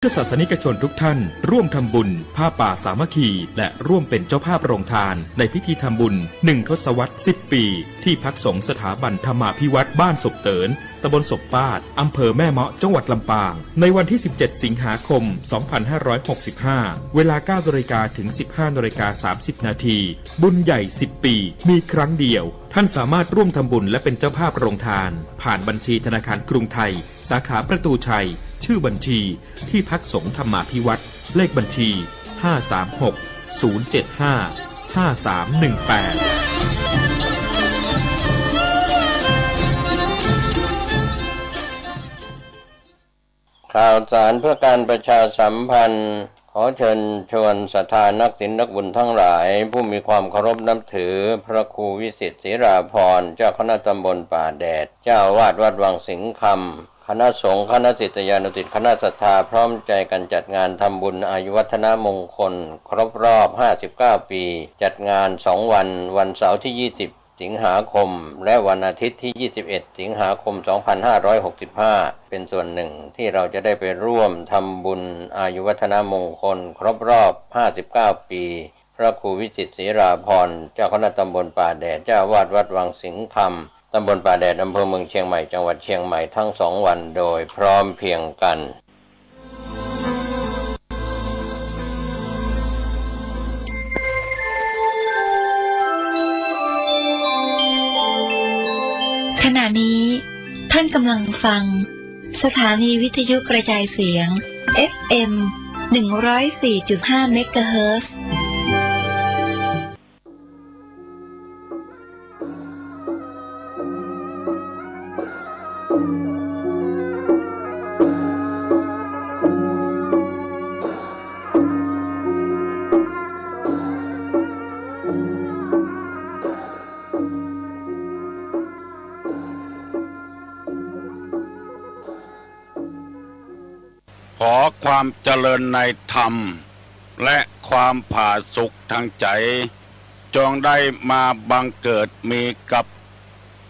พุทธศาสนิกชนทุกท่านร่วมทำบุญผ้าป่าสามัคคีและร่วมเป็นเจ้าภาพโรงทานในพิธีทำบุญ1 ทศวรรษ 10 ปีที่พักสงฆ์สถาบันธรรมาภิวัตรบ้านศพเตินตำบลศพปาดอำเภอแม่เมาะจังหวัดลำปางในวันที่17 สิงหาคม 2565 เวลา 9 นาฬิกาถึง 15 นาฬิกา 30 นาทีบุญใหญ่ 10 ปีมีครั้งเดียวท่านสามารถร่วมทำบุญและเป็นเจ้าภาพโรงทานผ่านบัญชีธนาคารกรุงไทยสาขาประตูชัยชื่อบัญชีที่พักสงฆ์ธรรมาภิวัตรเลขบัญชี 536-075-5318ข่าวสารเพื่อการประชาสัมพันธ์ขอเชิญชวนศรัทธานักศีลนักบุญทั้งหลายผู้มีความเคารพนับถือพระครูวิสิทธิ์ศิราภรณ์เจ้าคณะตำบลป่าแดดเจ้าอาวาสวัดวังสิงห์คำคณะสงฆ์คณะศิษยานุศิษย์คณะศรัทธาพร้อมใจกันจัดงานทำบุญอายุวัฒนมงคลครบรอบ59 ปีจัดงาน2 วันวันเสาร์ที่20 สิงหาคมและวันอาทิตย์ที่21 สิงหาคม 2565เป็นส่วนหนึ่งที่เราจะได้ไปร่วมทำบุญอายุวัฒนมงคลครบรอบ59 ปีพระครูวิจิตรศิราภรณ์เจ้าคณะตำบลป่าแดดเจ้าอาวาสวัดวังสิงห์คำตำบลป่าแดดอำเภอเมืองเชียงใหม่จังหวัดเชียงใหม่ทั้ง2 วันโดยพร้อมเพรียงกันขณะนี้ท่านกำลังฟังสถานีวิทยุกระจายเสียง FM 104.5 เมกะเฮิรตซ์ขอความเจริญในธรรมและความผาสุกทางใจจงได้มาบังเกิดมีกับ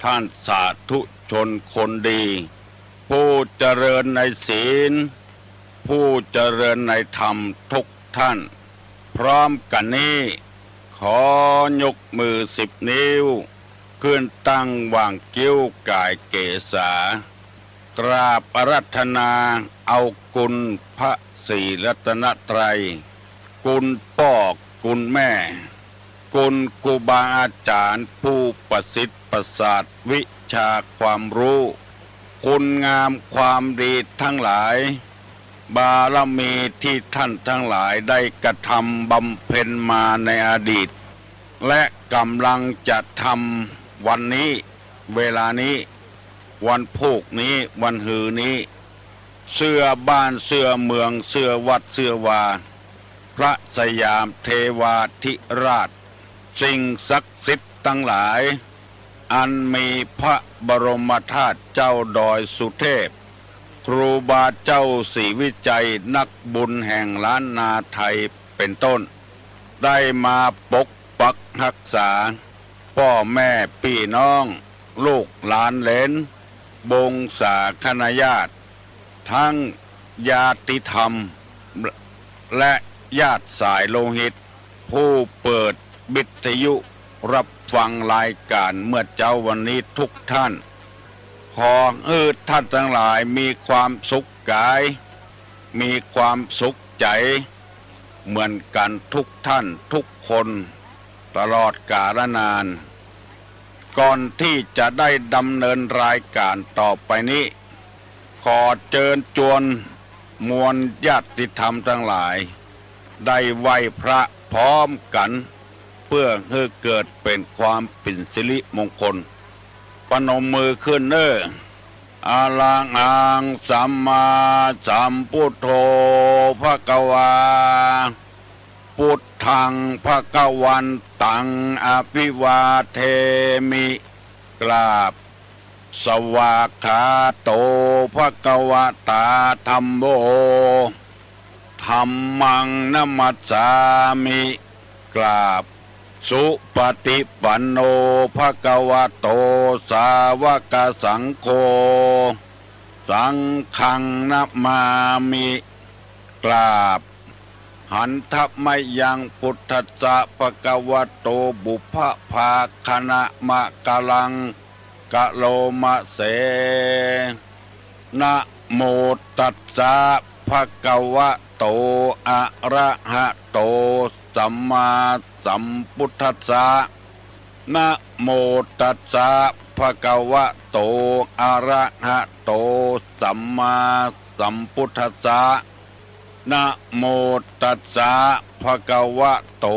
ท่านสาธุชนคนดีผู้เจริญในศีลผู้เจริญในธรรมทุกท่านพร้อมกันนี้ขอยกมือ10 นิ้วขึ้นตั้งวางกิ้วกายเกศากราบอาราธนาเอากุลพระศรีรัตนตรัยกุลพ่อกุลแม่กุลครูบาอาจารย์ผู้ประสิทธิ์ประสาทวิชาความรู้คุณงามความดีทั้งหลายบารมีที่ท่านทั้งหลายได้กระทำบำเพ็ญมาในอดีตและกำลังจะทำวันนี้เวลานี้วันพุธนี้วันหือนี้เสื้อบ้านเสื้อเมืองเสื้อวัดเสื้อวาพระสยามเทวาธิราชสิ่งศักดิ์สิทธิ์ทั้งหลายอันมีพระบรมธาตุเจ้าดอยสุเทพครูบาเจ้าศรีวิจัยนักบุญแห่งล้านนาไทยเป็นต้นได้มาปกปักรักษาพ่อแม่พี่น้องลูกหลานเหลนบงสาคณาญาติทั้งญาติธรรมและญาติสายโลหิตผู้เปิดวิทยุรับฟังรายการเมื่อเจ้าวันนี้ทุกท่านขอท่านทั้งหลายมีความสุขกายมีความสุขใจเหมือนกันทุกท่านทุกคนตลอดกาลนานก่อนที่จะได้ดำเนินรายการต่อไปนี้ขอเชิญชวนมวลญาติธรรมทั้งหลายได้ไหว้พระพร้อมกันเพื่อให้เกิดเป็นความเป็นสิริมงคลปนมมือขึ้นอาลังอังสัมมาสัมพุทโธภควาพุทธังภควันตังอภิวาเทมิกราบสวากขาโตภควตาธัมโมธัมมังนัมมัสสามิกราบสุปฏิปันโนภควโตสาวกสังโฆสังฆังนัมมามิ กราบหันทัพไม่ยังพุทธัสสะภะคะวะโตบุพภาคณะมะกะลังกะโลมะเสนะโมตัสสะภะคะวะโตอะระหะโตสัมมาสัมพุทธัสสะนะโมตัสสะภะคะวะโตอะระหะโตสัมมาสัมพุทธัสสะนะโมตัสสะภะคะวะโต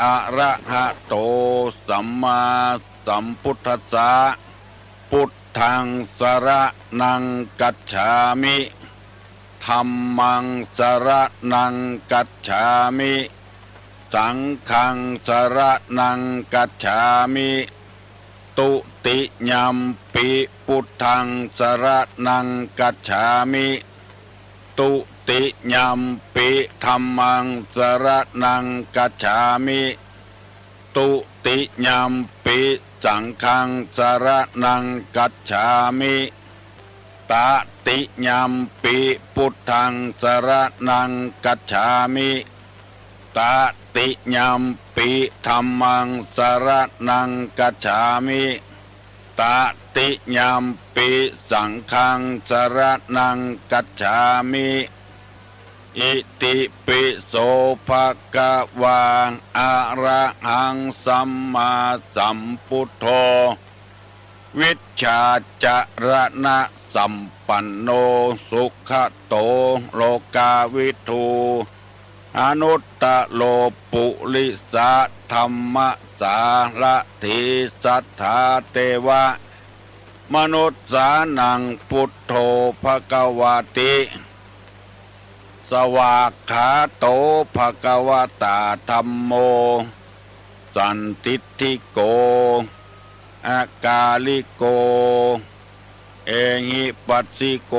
อะระหะโตสัมมาสัมพุทธัสสะพุทธังสรณังกัจฉามิธัมมังสรณังกัจฉามิสังฆังสรณังกัจฉามิตุติยัมปิพุทธังสรณังกัจฉามิตุติยัมปิธัมมังสรณังกัจฉามิตุติยัมปิสังฆังสรณังกัจฉามิตติยัมปิพุทธังสรณังกัจฉามิตติยัมปิธัมมังสรณังกัจฉามิตติยัมปิสังฆังสรณังกัจฉามิอิติปิโสภะคะวะอะระหังสัมมาสัมพุทโธวิชชาจรณะสัมปันโนสุขโตโลกาวิทูอนุตตโลปุริสะธรรมสารถิสัทธาเทวะมนุษสานังพุทโธภควาติสวากขาโตภควตาธัมโมสันติทิโกอากาลิโกเอหิปัสสิโก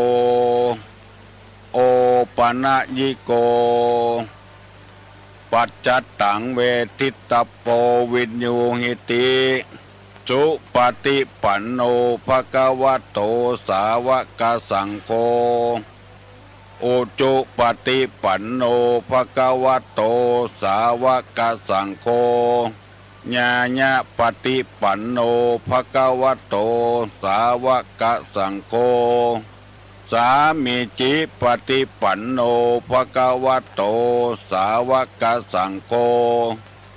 โอปนะยิโกปัจจัตตังเวทิตโปวิญญูหิติสุปฏิปันโนภะคะวะโตสาวกสังโฆโอจุปฏิปันโนภะคะวะโตสาวกสังโฆญาญะปฏิปันโนภะคะวะโตสาวกสังโฆสามีจิปฏิปันโนภะคะวะโตสาวกสังโฆ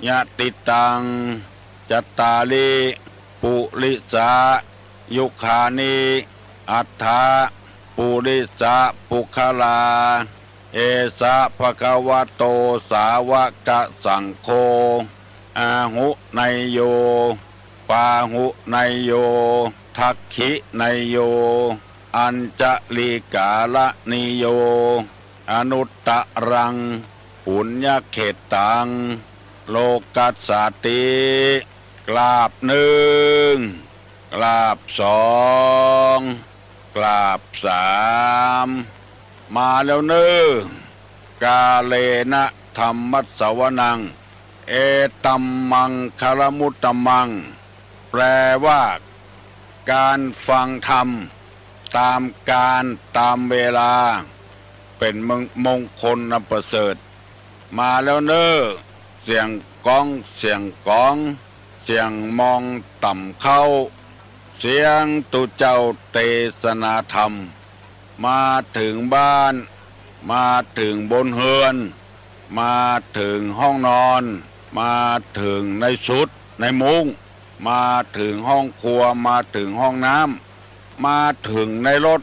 ญาติตังจัตตาลิปุริสายุคานิอัฏฐาปุริสะปุคลาเอสะภะคะวะโตสาวกสังโฆอาหุไนโยปาหุไนโยทักขิไนโยอัญจลิกาละนิโยอนุตตรังปุญญเขตังโลกัสสติกราบหนึ่งกราบสองกราบสามมาแล้วเน้อกาเลนะธรรมัสสวนังเอตัมมังคารมุตตมังแปลว่าการฟังธรรมตามการตามเวลาเป็นมงคลอันประเสริฐมาแล้วเน้อเสียงก้องเสียงก้องเสียงมองต่ำเข้าเสียงตุเจ้าเทศนาธรรมมาถึงบ้านมาถึงบนเฮือนมาถึงห้องนอนมาถึงในชุดในมุ้งมาถึงห้องครัวมาถึงห้องน้ำมาถึงในรถ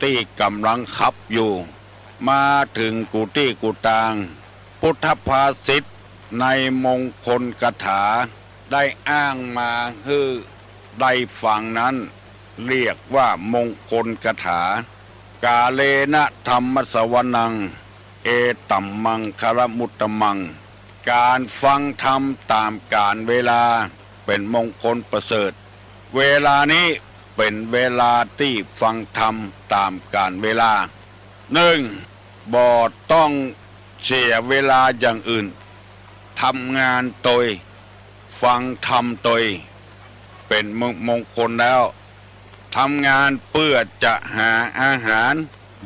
ที่กำลังขับอยู่มาถึงกุฏิกุฏางพุทธภาษิตในมงคลกถาได้อ้างมาคือได้ฟังนั้นเรียกว่ามงคลกถากาเลนะธรรมสวนังเอตัมมังคารมุตตมังการฟังธรรมตามกาลเวลาเป็นมงคลประเสริฐเวลานี้เป็นเวลาที่ฟังธรรมตามกาลเวลาหนึ่งบ่ต้องเสียเวลาอย่างอื่นทำงานโดยฟังธรรมโดยเป็นมงคลแล้วทำงานเพื่อจะหาอาหาร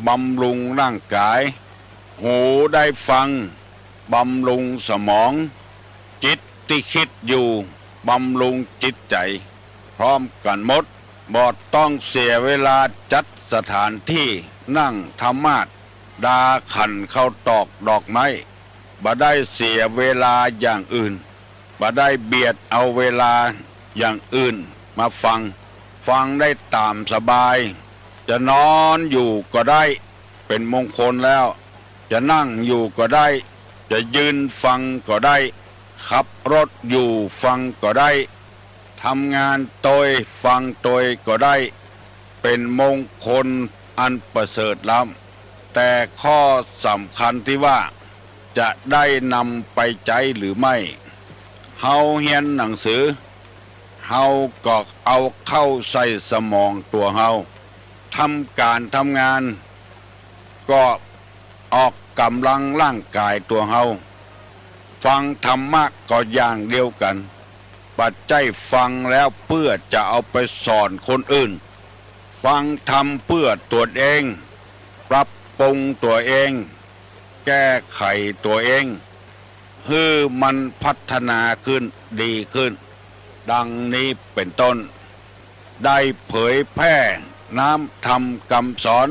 บำรุงร่างกาย หูได้ฟังบำรุงสมอง จิตที่คิดอยู่บำรุงจิตใจพร้อมกันหมดบ่ต้องเสียเวลาจัดสถานที่นั่งธรรมาสดาขันเข้าตอกดอกไม้บ่ได้เสียเวลาอย่างอื่นบ่ได้เบียดเอาเวลาอย่างอื่นมาฟังได้ตามสบายจะนอนอยู่ก็ได้เป็นมงคลแล้วจะนั่งอยู่ก็ได้จะยืนฟังก็ได้ขับรถอยู่ฟังก็ได้ทำงานโดยฟังโดยก็ได้เป็นมงคลอันประเสริฐล้ำแต่ข้อสำคัญที่ว่าจะได้นำไปใจหรือไม่เฮาเรียนหนังสือเฮาก็เอาเข้าใส่สมองตัวเฮาทำการทำงานก็ออกกำลังร่างกายตัวเฮาฟังธรรมะก็อย่างเดียวกันปัจจัยฟังแล้วเพื่อจะเอาไปสอนคนอื่นฟังธรรมเพื่อตัวเองปรับปรุงตัวเองแก้ไขตัวเองให้มันพัฒนาขึ้นดีขึ้นดังนี้เป็นต้นได้เผยแพร่น้ำธรรมคำสอน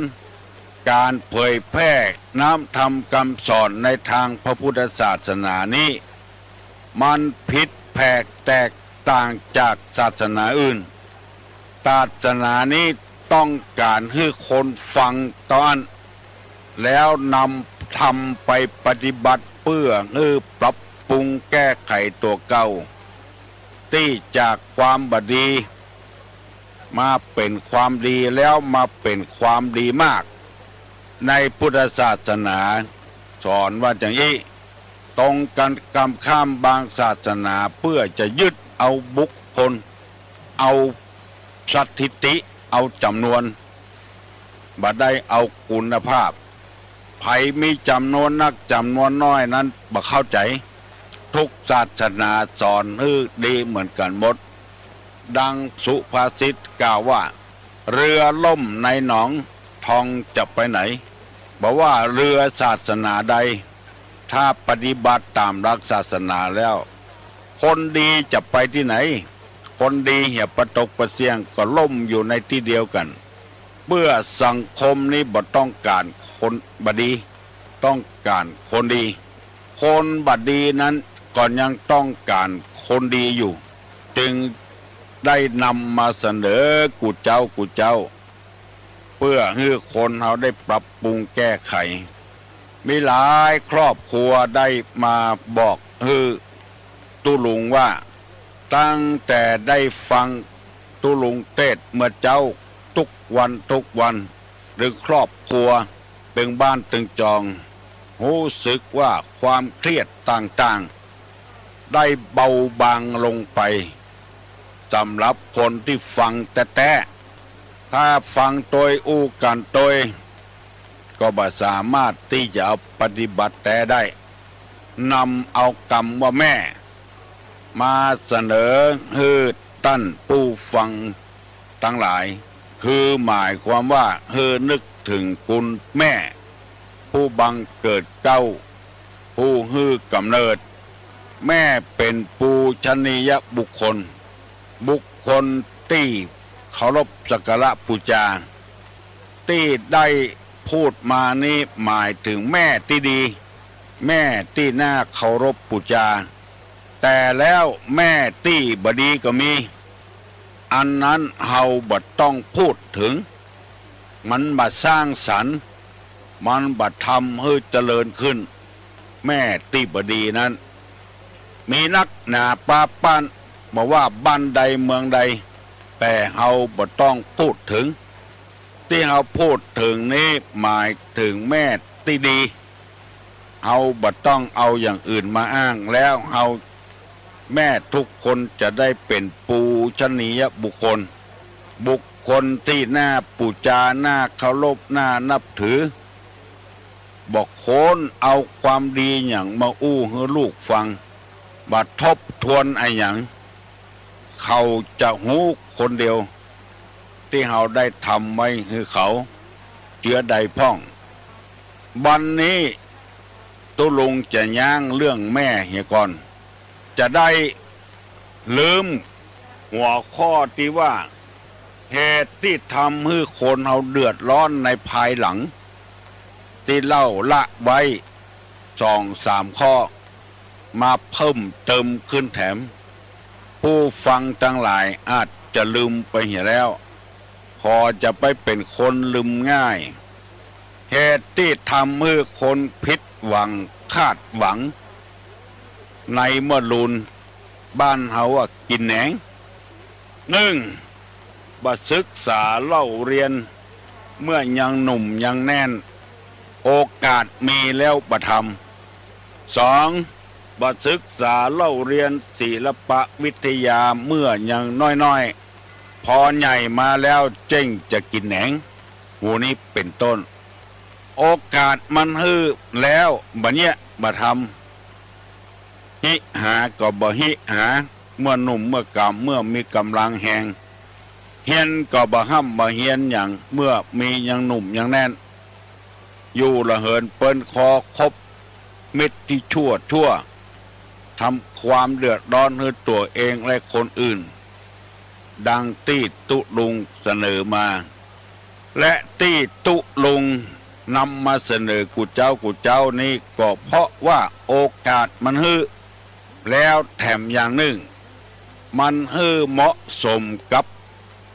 การเผยแพร่น้ำธรรมคำสอนในทางพระพุทธศาสนานี้มันผิดแผกแตกต่างจากศาสนาอื่นศาสนานี้ต้องการให้คนฟังตอนแล้วนำทำไปปฏิบัติเพื่อให้ปรับปรุงแก้ไขตัวเก่าที่จากความบดีมาเป็นความดีแล้วมาเป็นความดีมากในพุทธศาสนาสอนว่าอย่างนี้ตรงกันข้ามบางศาสนาเพื่อจะยึดเอาบุคคลเอาสถิติเอาจำนวนบ่ได้เอาคุณภาพไผมีจำนวนนักจำนวนน้อยนั้นบ่เข้าใจทุกศาสนาสอนดีเหมือนกันหมดดังสุภาษิตกล่าวว่าเรือล่มในหนองทองจะไปไหนบอกว่าเรือศาสนาใดถ้าปฏิบัติตามหลักศาสนาแล้วคนดีจะไปที่ไหนคนดีเหี่ยประตกประเสียงก็ล่มอยู่ในที่เดียวกันเมื่อสังคมนี้บ่ต้องการคนบดีต้องการคนดีคนบดีนั้นก็ยังต้องการคนดีอยู่จึงได้นำมาเสนอกูเจ้าเพื่อให้คนเขาได้ปรับปรุงแก้ไขมีหลายครอบครัวได้มาบอกตุลุงว่าตั้งแต่ได้ฟังตุลุงเทศเมื่อเจ้าทุกวันหรือครอบครัวตึงบ้านตึงจองรู้สึกว่าความเครียดต่างๆได้เบาบางลงไปสำหรับคนที่ฟังแต่ถ้าฟังโดยอู้กันโดยก็บ่สามารถที่จะเอาปฏิบัติแต่ได้นำเอาคำว่าแม่มาเสนอให้ท่านผู้ฟังทั้งหลายคือหมายความว่าให้นึกถึงคุณแม่ผู้บังเกิดเจ้าผู้ให้กำเนิดแม่เป็นปูชนียบุคคลที่เคารพสักการะบูชาที่ได้พูดมานี้หมายถึงแม่ที่ดีแม่ที่น่าเคารพบูชาแต่แล้วแม่ที่บดีก็มีอันนั้นเฮาบ่ต้องพูดถึงมันบ่สร้างสรรค์มันบ่ทำให้เจริญขึ้นแม่ที่บดีนั้นมีนักหนาปาป้านบอกว่าบ้านใดเมืองใดแต่เฮาบ่ต้องพูดถึงที่เฮาพูดถึงนี้หมายถึงแม่ที่ดีเฮาบ่ต้องเอาอย่างอื่นมาอ้างแล้วเฮาแม่ทุกคนจะได้เป็นปูชนียบุคคลที่น่าบูชาน่าเคารพน่านับถือบอกโคนเอาความดีอย่างมาอู้ให้ลูกฟังบัดทบทวนไอ้หยังเขาจะหูคนเดียวที่เขาได้ทำไว้ให้เขาเจือใดพ่องวันนี้ ตุลุงจะย่างเรื่องแม่เฮียก่อนจะได้ลืมหัวข้อที่ว่าเหตุที่ทำให้คนเราเดือดร้อนในภายหลังที่เล่าละไว้2-3 ข้อมาเพิ่มเติมขึ้นแถมผู้ฟังทั้งหลายอาจจะลืมไปเหี่ยแล้วพอจะไปเป็นคนลืมง่ายเหตุที่ทำให้คนผิดหวังคาดหวังในเมื่อลูนบ้านเฮาว่ากินแหนง1บ่ศึกษาเล่าเรียนเมื่อยังหนุ่มยังแน่นโอกาสมีแล้วบ่ทำ2บ่ศึกษาเล่าเรียนศิลปวิทยาเมื่อยังน้อยๆพอใหญ่มาแล้วเจ้งจะกินแหนงหูนี้เป็นต้นโอกาสมันฮื้อแล้วบัดเนี้ยบ่ทำหิหาก็บ่หิหาเมื่อหนุ่มเมื่อกำเมื่อมีกำลังแหงเฮียนก็บ่ห้ำบ่เฮียนอย่างเมื่อมียังหนุ่มยังแน่นอยู่ละเหินเปิ้นคอคบมิตรที่ชั่วทำความเดือดร้อนให้ตัวเองและคนอื่นดังที่ตุลุงเสนอมาและที่ตุลุงนำมาเสนอกูเจ้านี้ก็เพราะว่าโอกาสมันฮื้อแล้วแถมอย่างหนึ่งมันฮื้อเหมาะสมกับ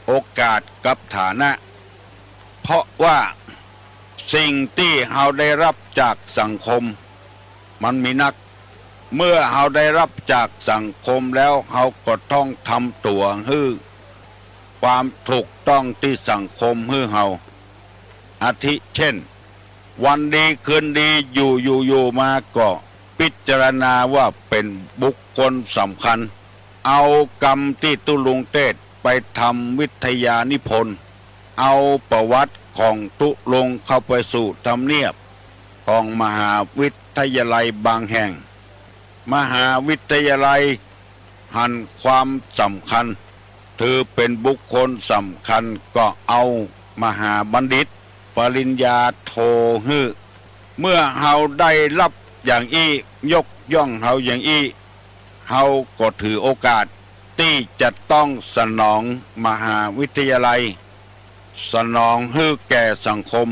โอกาสกับฐานะเพราะว่าสิ่งที่เราได้รับจากสังคมมันมีนักเมื่อเราได้รับจากสังคมแล้วเราก็ต้องทำตัวฮื้อความถูกต้องที่สังคมฮื้อเราอาทิเช่นวันดีคืนดีอยู่มาก็พิจารณาว่าเป็นบุคคลสำคัญเอากรรมที่ตุลุงเทศไปทำวิทยานิพนธ์เอาประวัติของตุลุงเข้าไปสู่ทำเนียบของมหาวิทยาลัยบางแห่งมหาวิทยาลัยหันความสำคัญถือเป็นบุคคลสำคัญก็เอามหาบัณฑิตปริญญาโทฮื้อเมื่อเฮาได้รับอย่างอี้ยกย่องเฮาอย่างอี้เฮาก็ถือโอกาสที่จะต้องสนองมหาวิทยาลัยสนองฮื้อแก่สังคม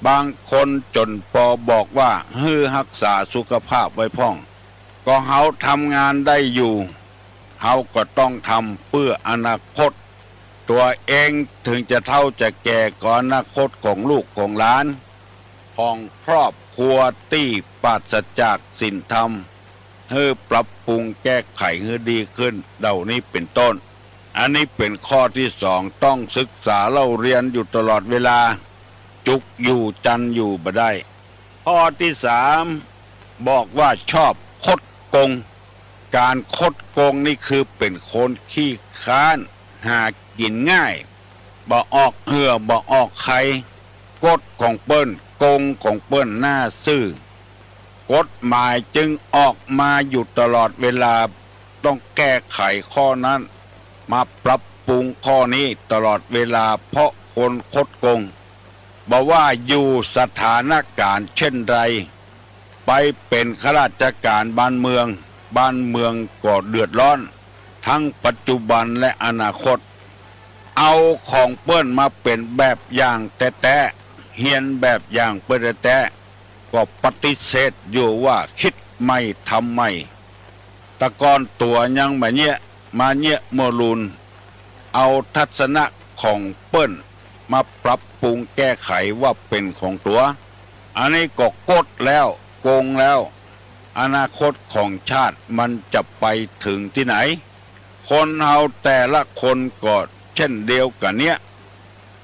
บางคนจนพอบอกว่าฮื้อรักษาสุขภาพไว้พ่องก็เฮาทำงานได้อยู่เฮาก็ต้องทำเพื่ออนาคตตัวเองถึงจะเฒ่าจะแก่ก่อนอนาคตของลูกของหลานของครอบครัวที่ปราศจากศีลธรรมให้ปรับปรุงแก้ไขให้ดีขึ้นเดี๋ยวนี้เป็นต้นอันนี้เป็นข้อที่2ต้องศึกษาเล่าเรียนอยู่ตลอดเวลาจุกอยู่จันอยู่บ่ได้ข้อที่3บอกว่าชอบคดโกงการคดโกงนี่คือเป็นคนขี้ค้านหากินง่ายบ่ออกเหือบ่ออกไข่กฎของเปิ้นโกงของเปิ้นหน้าซื่อกฎหมายจึงออกมาอยู่ตลอดเวลาต้องแก้ไขข้อนั้นมาปรับปรุงข้อนี้ตลอดเวลาเพราะคนคดโกงบอกว่าอยู่สถานการณ์เช่นใดไปเป็นข้าราชการบ้านเมืองก็เดือดร้อนทั้งปัจจุบันและอนาคตเอาของเปิ้นมาเป็นแบบอย่างแต่เฮียนแบบอย่างเปิ้นแต่ก็ปฏิเสธอยู่ว่าคิดไม่ทำไม่ตะกอนตัวยังมาเนี่ยโมลูนเอาทัศนะของเปิ้นมาปรับปรุงแก้ไขว่าเป็นของตัวอันนี้ก็กดแล้วโกงแล้วอนาคตของชาติมันจะไปถึงที่ไหนคนเอาแต่ละคนก็เช่นเดียวกันเนี้ย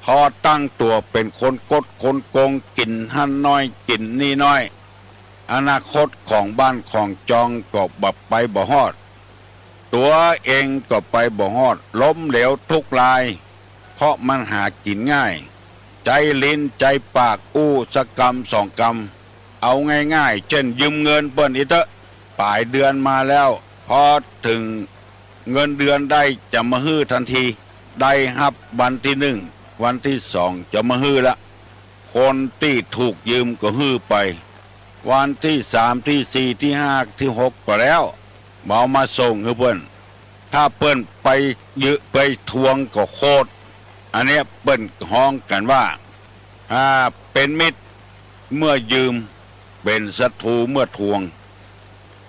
พอตั้งตัวเป็นคนกดคนโกงกินหั่นน้อยกินนี่น้อยอนาคตของบ้านของจองก็บับไปบ่ฮอดตัวเองก็ไปบ่ฮอดล้มเหลวทุกรายเพราะมันหากินง่ายใจลิ้นใจปากอู้สกรรม2 กรรมเอาง่ายๆเช่นยืมเงินเปิ้นอีเตอะปลายเดือนมาแล้วพอถึงเงินเดือนได้จะมาฮื้อทันทีได้รับวันที่1วันที่2จะมาฮื้อละคนที่ถูกยืมก็ฮื้อไป วันที่3ที่4ที่5ที่6ก็แล้วเอามาส่งให้เปิ้นถ้าเปิ้นไปยึไปทวงก็โคตรอันเนี้ยเปิ้นฮ้องกันว่าเป็นมิตรเมื่อยืมเป็นศัตรูเมื่อทวง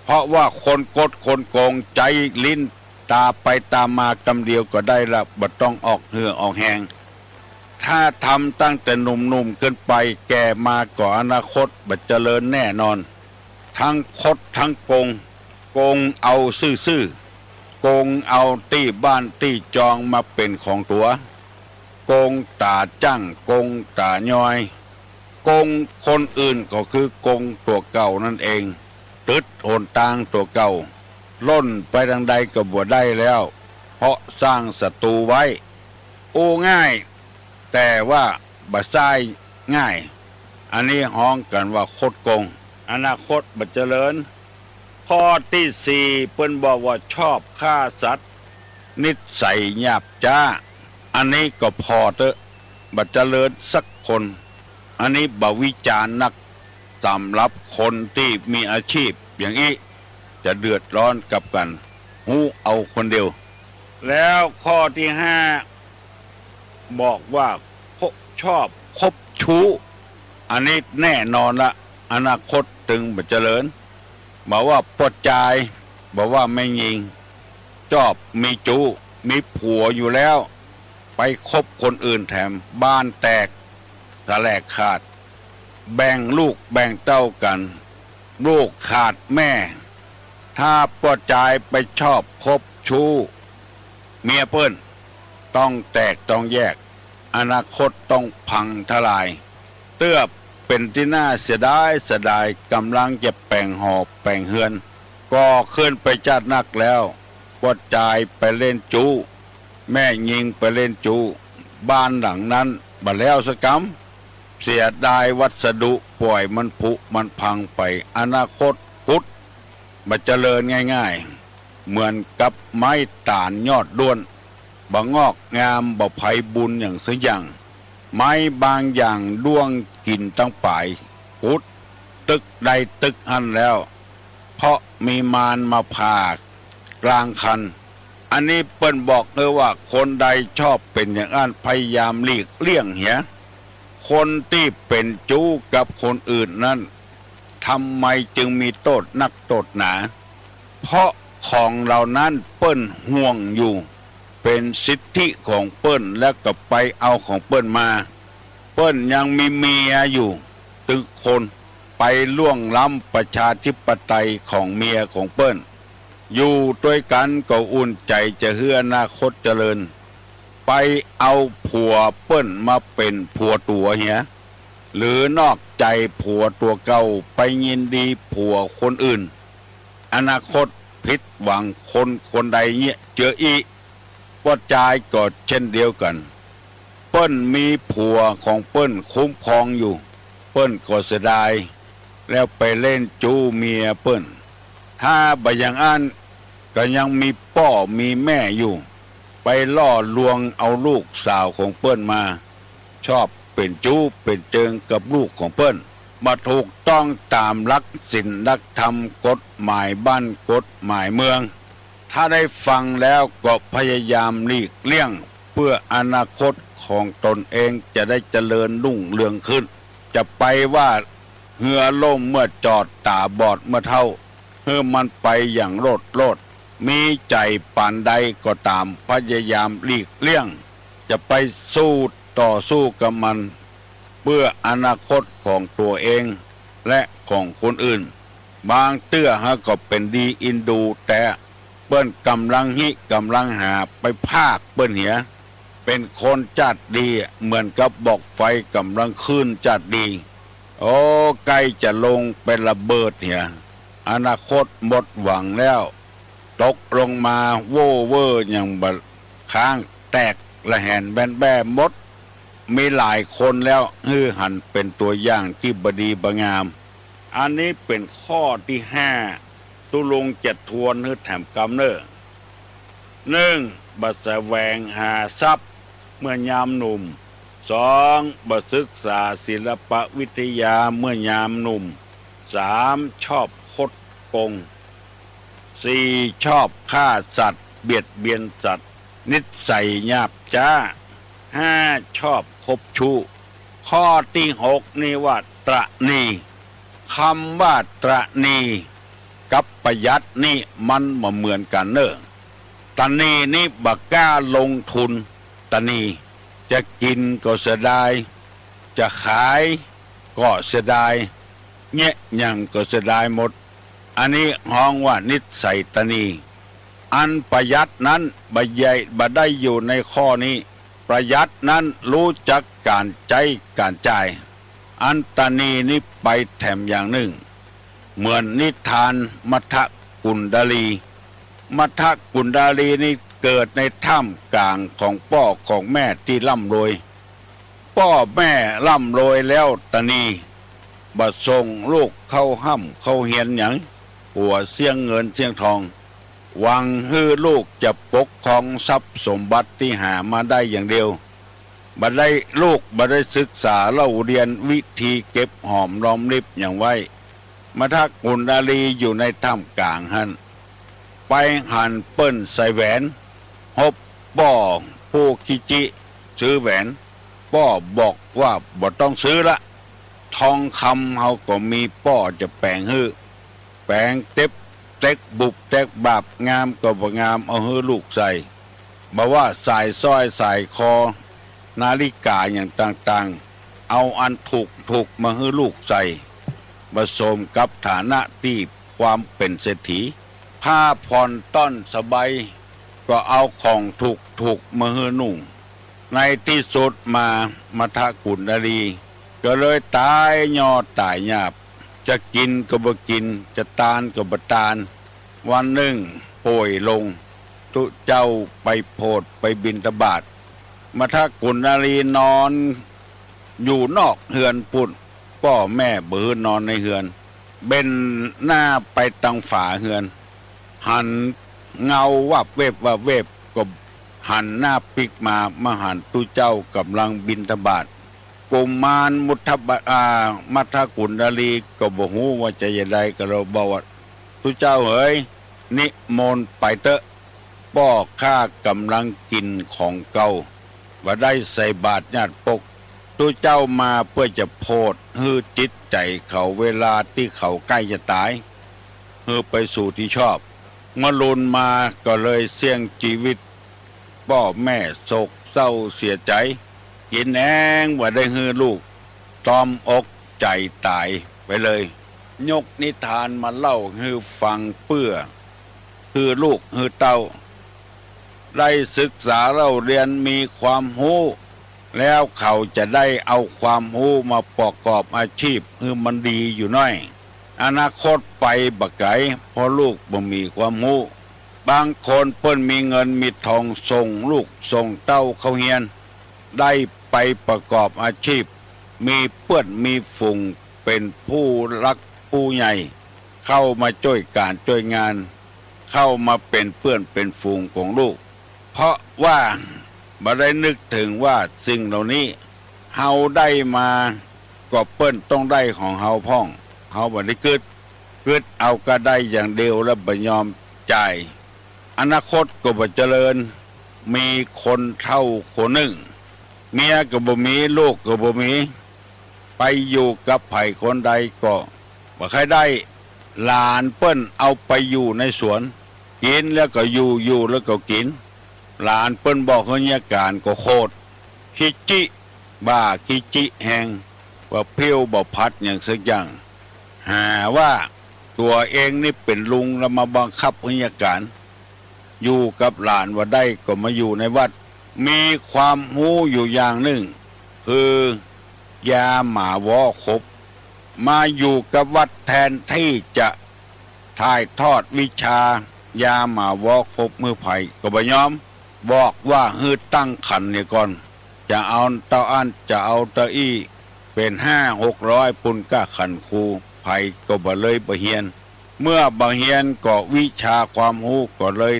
เพราะว่าคนกดคนโกงใจลิ้นตาไปตามมากำเดียวก็ได้ละบ่ต้องออกเหือออกแหงถ้าทำตั้งแต่หนุ่มๆเกินไปแก่มาก่ออนาคตบ่เจริญแน่นอนทั้งคดทั้งโกงเอาซื่อๆโกงเอาตี้บ้านตี้จองมาเป็นของตัวโกงตาจั่งโกงตาย้อยโกงคนอื่นก็คือโกงตัวเก่านั่นเองตึดโหนตางตัวเก่าล่นไปทางใดก็บ่ได้แล้วเพราะสร้างศัตรูไว้โอ้ง่ายแต่ว่าบ่ซ้ายง่ายอันนี้ฮ้องกันว่าคดโกงอนาคตบ่เจริญข้อที่4เพิ่นบอกว่าชอบฆ่าสัตว์นิสัยหยาบจ้าอันนี้ก็พอเถอะบ่เจริญสักคนอันนี้บ่วิจารณ์นักสำหรับคนที่มีอาชีพอย่างนี้จะเดือดร้อนกับกันหูเอาคนเดียวแล้วข้อที่5บอกว่าชอบคบชู้อันนี้แน่นอนละอนาคตถึงบ่เจริญบอกว่าปดใจบอกว่าไม่ยิงชอบมีจูมีผัวอยู่แล้วไปคบคนอื่นแถมบ้านแตกทะแลกขาดแบ่งลูกแบ่งเต้ากันลูกขาดแม่ถ้าปดใจไปชอบคบชู้เมียเปิ้นต้องแตกต้องแยกอนาคตต้องพังทลายเตื้อเป็นที่น่าเสียดายกำลังจะแป่งหอบแป่งเฮือนก็ขึ้นไปจัดนักแล้วปดใจไปเล่นจูแม่ยิงไปเล่นจูบ้านหลังนั้นบ่แล้วสักกำเสียดายวัสดุปล่อยมันผุมันพังไปอนาคตพุทธบ่เจริญง่ายๆเหมือนกับไม้ต่านยอดด้วนบ่งอกงามบ่ไผบุญอย่างสักอย่างไม้บางอย่างด้วงกินตั้งป่ายพุทธตึกใดตึกหันแล้วเพราะมีมารมาผ่ากลางคันอันนี้เปิ้นบอกเลยว่าคนใดชอบเป็นอย่างนั้นพยายามหลีกเลี่ยงเหียคนที่เป็นจู้กับคนอื่นนั้นทำไมจึงมีโทษนักโทษหนาเพราะของเหล่านั้นเปิ้นห่วงอยู่เป็นสิทธิของเปิ้นแล้วก็ไปเอาของเปิ้นมาเปิ้นยังมีเมียอยู่ตึกคนไปล่วงล้ำประชาธิปไตยของเมียของเปิ้นอยู่ด้วยกันก็อุ่นใจจะเฮืออนาคตเจริญไปเอาผัวเปิ้นมาเป็นผัวตัวเหียหรือนอกใจผัวตัวเก่าไปยินดีผัวคนอื่นอนาคตผิดหวังคนใดเนี่ยเจออีปดใจก็เช่นเดียวกันเปิ้นมีผัวของเปิ้นคุ้มครองอยู่เปิ้นก็เสียดายแล้วไปเล่นจู้เมียเปิ้นถ้าบ่อย่างนั้นก็ยังมีพ่อมีแม่อยู่ไปล่อลวงเอาลูกสาวของเปิ้นมาชอบเป็นจู้เป็นเจิงกับลูกของเปิ้นมาถูกต้องตามหลักศีลหลักธรรมกฎหมายบ้านกฎหมายเมืองถ้าได้ฟังแล้วก็พยายามหลีกเลี่ยงเพื่ออนาคตของตนเองจะได้เจริญรุ่งเรืองขึ้นจะไปว่าเหือล่มเมื่อจอดตาบอดเมื่อเท่าเพื่อมันไปอย่างโลดมีใจปานใดก็ตามพยายามหลีกเลี่ยงจะไปต่อสู้กับมันเพื่ออนาคตของตัวเองและของคนอื่นบางเตื้อฮะก็เป็นดีอินดูแต่เปิ้นกำลังหาไปภาคเปิ้นเหียเป็นคนจัดดีเหมือนกับบอกไฟกำลังขึ้นจัดดีโอ้ใกล้จะลงเป็นระเบิดเหียอนาคตหมดหวังแล้วตกลงมาโว่เวอร์อย่างบะค้างแตกละแหนแบนแบ้หมดมีหลายคนแล้วหันเป็นตัวอย่างที่บดีบงามอันนี้เป็นข้อที่5ตุลงจะทวนแถมกำเนิด1บัดแสวงหาทรัพย์เมื่อยามหนุ่ม2บัดศึกษาศิลปวิทยาเมื่อยามหนุ่ม 3. ชอบคดโกง 4. ชอบฆ่าสัตว์เบียดเบียนสัตว์นิสัยหยาบช้า 5. ชอบคบชู้ข้อที่ 6นี่ว่าตระหนี่คำว่าตระหนี่กับประหยัดนี่มันบ่เหมือนกันเนอะตระหนี่นี่บักกล้าลงทุนตระหนี่จะกินก็เสียดายจะขายก็เสียดายเงี้ยยังก็เสียดายหมดอันนี้ฮ้องว่านิสัยตระหนี่อันประหยัดนั้นบ่ได้อยู่ในข้อนี้ประหยัดนั้นรู้จักการใช้การจ่ายอันตระหนี่นี่ไปแถมอย่างหนึ่งเหมือนนิทานมัทกุณดาลีมัทกุณดาลีนี่เกิดในถ้ำกลางของพ่อของแม่ที่ร่ำรวยพ่อแม่ร่ำรวยแล้วตระหนี่บ่ส่งลูกเข้าห้ำเข้าเฮียนหยังหัวเสี่ยงเงินเสี่ยงทองหวังให้ลูกจะปกครองทรัพย์สมบัติที่หามาได้อย่างเดียวบ่ได้ลูกบ่ได้ศึกษาเล่าเรียนวิธีเก็บหอมรอมริบอย่างไว้มัทกุณดาลีอยู่ในถ้ำกลางหันไปหันเปิ้นใส่แหวนฮบป้อผู้คิจิซื้อแหวนป้อบอกว่าบ่ต้องซื้อละทองคำเฮาก็มีป้อจะแปลงฮื้อแปลงเต็กบุบเต็กบาบงามก็บ่งามเอาฮื้อลูกใส่บ่ว่าสายสร้อยสายคอนาฬิกาอย่างต่างๆเอาอันถูกมาฮื้อลูกใส่ผสมกับฐานะที่ความเป็นเศรษฐีผ้าผ่อนต้อนสบายก็เอาของถูกมาฮื้อนุ่งในที่สุดมามัทกุณดาลีก็เลยตายยอดตายหยาบจะกินก็บ่กินจะตานก็บ่ตานวันหนึ่งป่วยลงตุเจ้าไปโพดไปบิณฑบาตมัทกุณดาลีนอนอยู่นอกเฮือนปุ่นพ่อแม่เบือนอนในเฮือนเบ็นหน้าไปตังฝาเฮือนหันเงาวับเวบก็หันหน้าปิกมาหันตุเจ้ากำลังบิณฑบาตกุมารมัทกุณดาลีก็บ่ฮู้ว่าจะยังไงก็เราบอกว่าตุเจ้าเอ๋ยนิมนต์ไปเถอะป้อข้ากำลังกินของเก่าว่าได้ใส่บาตรญาติปกตุเจ้ามาเพื่อจะโพดฮื้อจิตใจเขาเวลาที่เขาใกล้จะตายฮื้อไปสู่ที่ชอบเมื่อลุนมาก็เลยเสี่ยงชีวิตพ่อแม่โศกเศร้าเสียใจกินแองว่าได้ฮื้อลูกตอมอกใจตายไปเลยยกนิทานมาเล่าฮื้อฟังเพื่อฮื้อลูกฮื้อเต้าได้ศึกษาเล่าเรียนมีความรู้แล้วเขาจะได้เอาความรู้มาประกอบอาชีพฮื้อมันดีอยู่น้อยอนาคตไปบักไก่เพราะลูกบ่มีความรู้บางคนเพิ่นมีเงินมีทองส่งลูกส่งเต้าเข้าเฮียนได้ไปประกอบอาชีพมีเพื่อนมีฝูงเป็นผู้รักผู้ใหญ่เข้ามาช่วยการช่วยงานเข้ามาเป็นเพื่อนเป็นฝูงของลูกเพราะว่าบ่ได้นึกถึงว่าสิ่งเหล่านี้เฮาได้มาก็เปิ้นต้องได้ของเฮาพ้องเฮาบ่ได้กึดเอาก็ได้อย่างเดียวแล้วบ่ยอมจ่ายอนาคตก็บ่เจริญมีคนเฒ่าคนหนึ่งเมียก็บ่มีลูกก็บ่มีไปอยู่กับไผคนใดก็บ่ใครได้หลานเปิ้นเอาไปอยู่ในสวนกินแล้วก็อยู่แล้วก็กินหลานเปิ้นบอกเฮียการก็โคตรคิจิบ้าคิจิแหงว่าเพี้ยวบ่พัดอย่างสักอย่างหาว่าตัวเองนี่เป็นลุงแล้วมาบังคับเฮียการอยู่กับหลานว่าได้ก็มาอยู่ในวัดมีความรู้อยู่อย่างหนึ่งคือยาหมาวอคบมาอยู่กับวัดแทนที่จะถ่ายทอดวิชายาหมาวอคบมือไผ่ก็บ่ยอมบอกว่าฮื้อตั้งขันเนี่ยก่อนจะเอาเต้าอันจะเอาเต้าอี้เป็น500-600ปุ่นก้าขันครูไผ่ก็บ่เลยบ่เฮียนเมื่อบ่เฮียนก็วิชาความรู้ก็เลย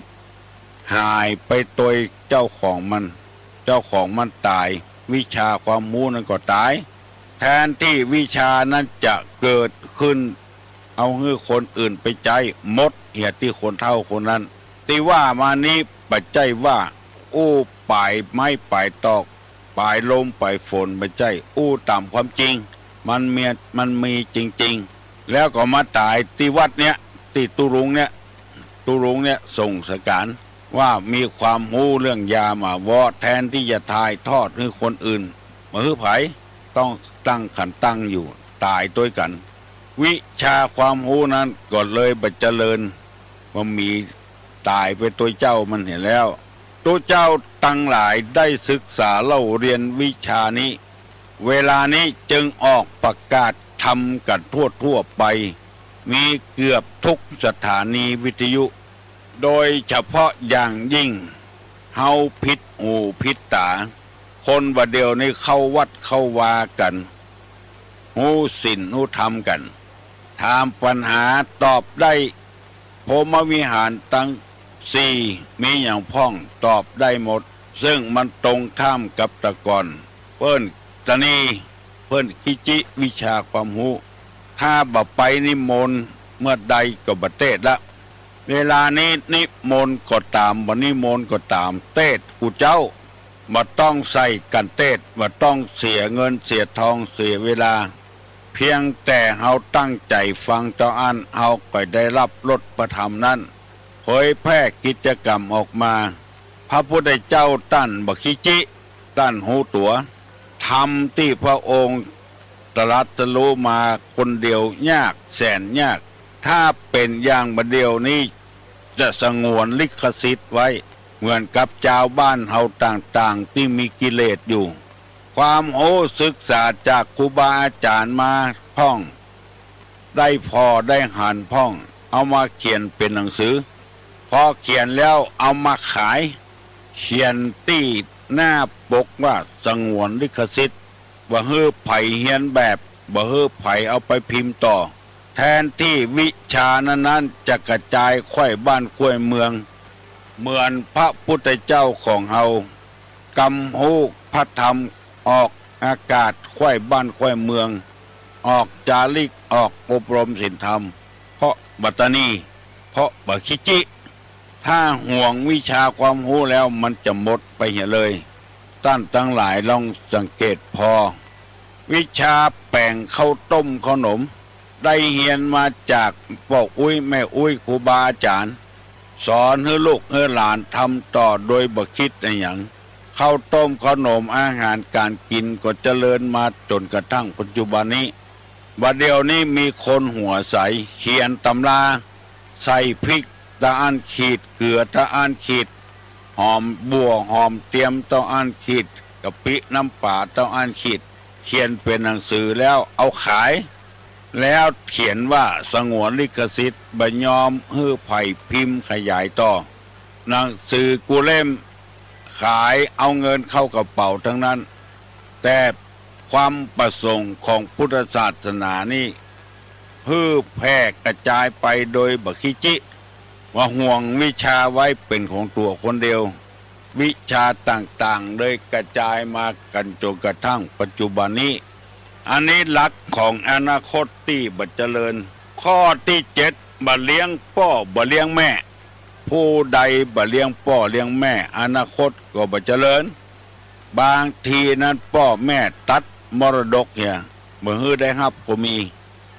หายไปโดยเจ้าของมันตายวิชาความรู้นั้นก็ตายแทนที่วิชานั้นจะเกิดขึ้น เอาให้คนอื่นไปใจหมดเหตุที่คนเท่าคนนั้นตีว่ามานี้ปัจจัยว่าอู้ปลายไม้ปลายตอกปลายลมปลายฝนปัจจัยอู้ตามความจริงมันมีจริงๆแล้วก็มาตายที่วัดเนี้ยที่ตุรุงเนี่ยส่งสการว่ามีความรู้เรื่องยามาวอแทนที่จะทายทอดให้คนอื่นมาฮื้อไผต้องตั้งขันตั้งอยู่ตายด้วยกันวิชาความรู้นั้นก็เลยบัดเจริญว่ามีตายไปตัวเจ้ามันเห็นแล้วตัวเจ้าตั้งหลายได้ศึกษาเล่าเรียนวิชานี้เวลานี้จึงออกประกาศทำกันทั่วไปมีเกือบทุกสถานีวิทยุโดยเฉพาะอย่างยิ่งเฮาพิษหูพิษตาคนว่าเดียวนี้เข้าวัดเข้าวากันหูศีลหูธรรมกันถามปัญหาตอบได้พรหมวิหารตั้งสี่มีอย่างพ้องตอบได้หมดซึ่งมันตรงข้ามกับแตะก่อนเปิ้นตะนีเปิ้นคิจิวิชาความรู้ถ้าบ่ไปนิมนต์เมื่อใดก็บ่เทศละเวลานี้นิมนต์ก็ตามบ่นิมนต์ก็ตามเทศกูเจ้าบ่ต้องใส่กันเทศบ่ต้องเสียเงินเสียทองเสียเวลาเพียงแต่เฮาตั้งใจฟังเจ้าอันเฮาก็ได้รับรสประธรรมนั้นเผยแพร่กิจกรรมออกมาพระพุทธเจ้าตั้นบักขิจิตั้นหูตัวทำที่พระองค์ตรัสรู้มาคนเดียวยากแสนยากถ้าเป็นอย่างบัดเดียวนี้จะสงวนลิขสิทธิ์ไว้เหมือนกับชาวบ้านเฮาต่างๆที่มีกิเลสอยู่ความโอ้ศึกษาจากครูบาอาจารย์มาพ่องได้พอได้หันพ่องเอามาเขียนเป็นหนังสือพอเขียนแล้วเอามาขายเขียนตี้หน้าปกว่าสงวนลิขสิทธิ์ว่าเฮือไผ่เฮียนแบบว่าเฮือไผ่เอาไปพิมพ์ต่อแทนที่วิชานั้นจะกระจายค่อยบ้านค่อยเมืองเหมือนพระพุทธเจ้าของเฮากำหูพระธรรมออกอากาศค่อยบ้านค่อยเมืองออกจาริกออกอบรมศีลธรรมเพราะบัตนีเพราะบักขิจิถ้าห่วงวิชาความรู้แล้วมันจะหมดไปเหี่ยเลยท่านทั้งหลายลองสังเกตพอวิชาแป้งข้าวต้มขนมได้เรียนมาจากพ่ออุ้ยแม่อุ้ยครูบาอาจารย์สอนให้ลูกให้หลานทำต่อโดยบ่คิดอะไรอย่างข้าวต้มขนมอาหารการกินก็เจริญมาจนกระทั่งปัจจุบันนี้บัดเดี๋ยวนี้มีคนหัวใสเขียนตำราใส่พริกตะอันขีดเกลือตะอันขีดหอมบัวหอมเตรียมตะอันขีดกะปิน้ำป่าตะอันขีดเขียนเป็นหนังสือแล้วเอาขายแล้วเขียนว่าสงวนลิขสิทธิ์บ่ยอมฮื้อไผ่พิมพ์ขยายต่อหนังสือกูเล่มขายเอาเงินเข้ากระเป๋าทั้งนั้นแต่ความประสงค์ของพุทธศาสนานี่เพื่อแพร่กระจายไปโดยบักขิจิว่าห่วงวิชาไว้เป็นของตัวคนเดียววิชาต่างๆเลยกระจายมากันจนกระทั่งปัจจุบันนี้อันนี้หลักของอนาคตที่บัดเจริญข้อที่7บ่เลี้ยงพ่อบ่เลี้ยงแม่ผู้ใดบ่เลี้ยงพ่อเลี้ยงแม่อนาคตก็บ่เจริญบางทีนั้นพ่อแม่ตัดมรดกเนี่ยบ่ฮื้อได้รับก็มี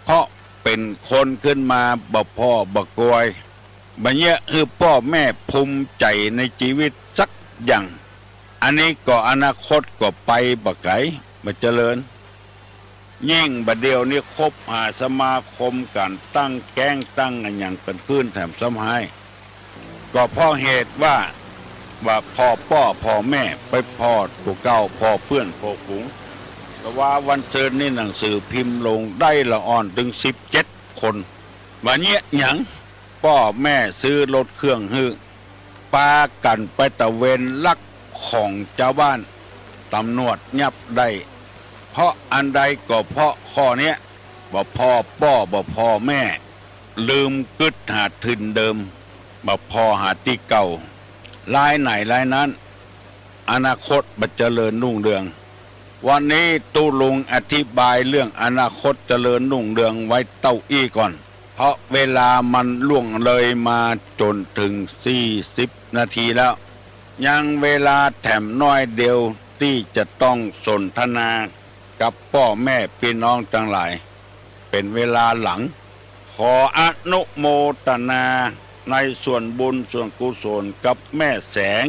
เพราะเป็นคนขึ้นมาบ่พ่อบ่กวยบัดเนี้ยคือพ่อแม่ภูมิใจในชีวิตสักอย่างอันนี้ก็อนาคตก็ไปบ่ไกลบ่เจริญยิ่งบัดเดียวนี้คบหาสมาคมกันตั้งแก๊งตั้งอันอย่างกันขึ้นแถมสมหายก็เพราะเหตุว่าพ่อแม่ไปพ่อตัวเก่าพ่อเพื่อนพ่อฝูงแต่ว่าวันเชิญนี่หนังสือพิมพ์ลงได้ละอ่อนถึง17 คนวันนี้หยังพ่อแม่ซื้อรถเครื่องฮื้อปากันไปตะเวนลักของเจ้าบ้านตำรวจยับได้เพราะอันใดก็เพราะข้อเนี้ยบ่พ่อบ่พ่อแม่ลืมกึดหาถิ่นเดิมบ่พ่อหาที่เก่าลายไหนลายนั้นอนาคตบัดเจริญรุ่งเรืองวันนี้ตู้ลุงอธิบายเรื่องอนาคตเจริญรุ่งเรืองไว้เต้าอี้ก่อนพ เพราะเวลามันล่วงเลยมาจนถึง40 นาทีแล้วยังเวลาแถมน้อยเดียวที่จะต้องสนทนากับพ่อแม่พี่น้องทั้งหลายเป็นเวลาหลังขออนุโมทนาในส่วนบุญส่วนกุศลกับแม่แสง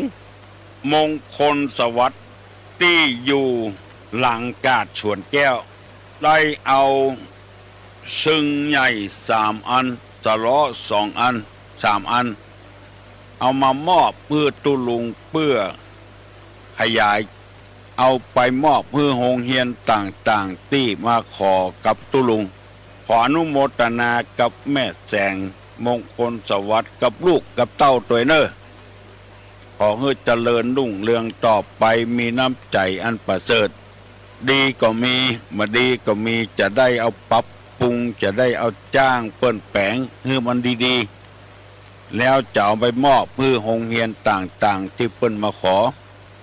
มงคลสวัสดิ์ที่อยู่หลังกาดสวนแก้วได้เอาซึ่งใหญ่3 อันสะล้อ2 อัน3 อันเอามามอบเพื่อตุลุงเพื่อขยายเอาไปมอบเพื่อโรงเรียนต่างๆที่มาขอกับตุลุงขออนุโมทนากับแม่แสงมงคลสวัสดิ์กับลูกกับเต้าตัวเนอขอให้เจริญรุ่งเรืองต่อไปมีน้ำใจอันประเสริฐดีก็มีมาดีก็มีจะได้เอาปรับปรุงจะได้เอาจ้างเปิ้นแปลงให้มันดีๆแล้วจะเอาไปมอบเพื่อโรงเรียนต่างๆที่เปิ้นมาขอ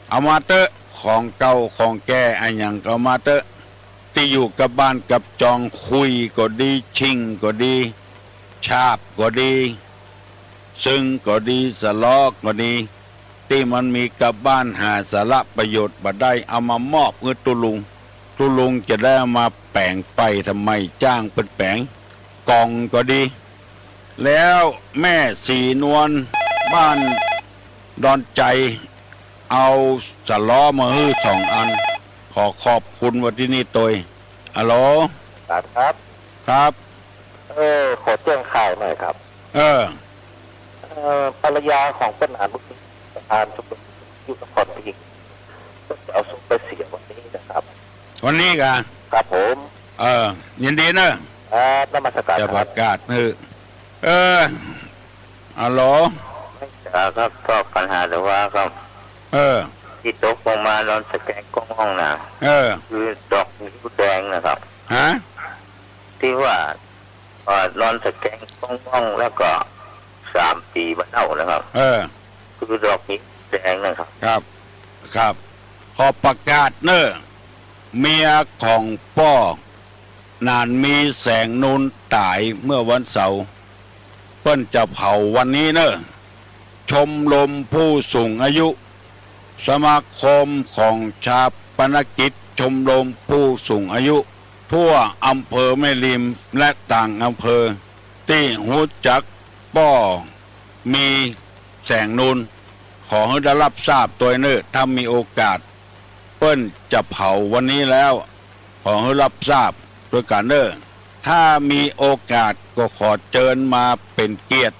เอามาเตอะของเก่าของแก่อันหยังก็เอามาเตอะที่อยู่กับบ้านกับจองคุยก็ดีชิงก็ดีชาบก็ดีซึ่งก็ดีสะล้อก็ดีที่มันมีกับบ้านหาสาระประโยชน์บ่ได้เอามามอบเพื่อตุลุงจะได้เอามาแปลงไปทำไมจ้างเป็นแปลงกล่องก็ดีแล้วแม่สีนวลบ้านดอนใจเอาสะล้อมาฮื้อ2 อันขอขอบคุณวันที่นี่ตัวฮัลโหลครับครับขอแจ้งข่าวหน่อยครับภรรยาของปัญหาบุตรประธานชุมชนยุทธพรพิงจะเอาศพไปเสียวันนี้นะครับวันนี้กะครับผมยินดีเนอะนมัสการจะประกาศฮัลโหลครับก็ปัญหาหรือว่าครับที่ตกลงมาโดนสแกนกล้องห้องน้ำคือดอกนิ้วแดงนะครับที่ว่าโดนสแกนกล้องห้องแล้วก็3 ปีมาเท่านะครับคือดอกนิ้วแดงนะครับครับขอประกาศเนอะเมียของป้อนานมีแสงนูนตายเมื่อวันเสาร์เปิ้นจะเผาวันนี้เนอะชมรมผู้สูงอายุสมาคมของชาปนกิจชมรมผู้สูงอายุทั่วอำเภอแม่ริมและต่างอำเภอที่หูจักป้อมีแสงนูนขอให้ได้รับทราบตัวเนอะถ้ามีโอกาสเปิ้นจะเผาวันนี้แล้วขอให้รับทราบด้วยกันเนอะถ้ามีโอกาสก็ขอเชิญมาเป็นเกียรติ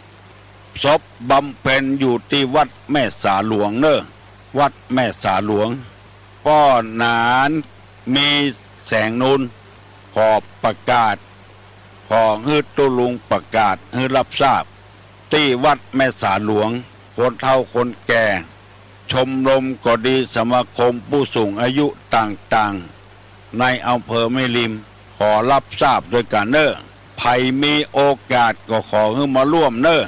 ศพบำเพ็ญอยู่ที่วัดแม่สาหลวงเนอะวัดแม่สาหลวงป้อนานมีแสงนูนขอประกาศขอให้ตุลุงประกาศให้รับทราบที่วัดแม่สาหลวงคนเฒ่าคนแก่ชมรมก็ดีสมาคมผู้สูงอายุต่างๆในอำเภอแม่ริมขอรับทราบด้วยกันเนอะใครมีโอกาสก็ขอให้มาร่วมเนอะ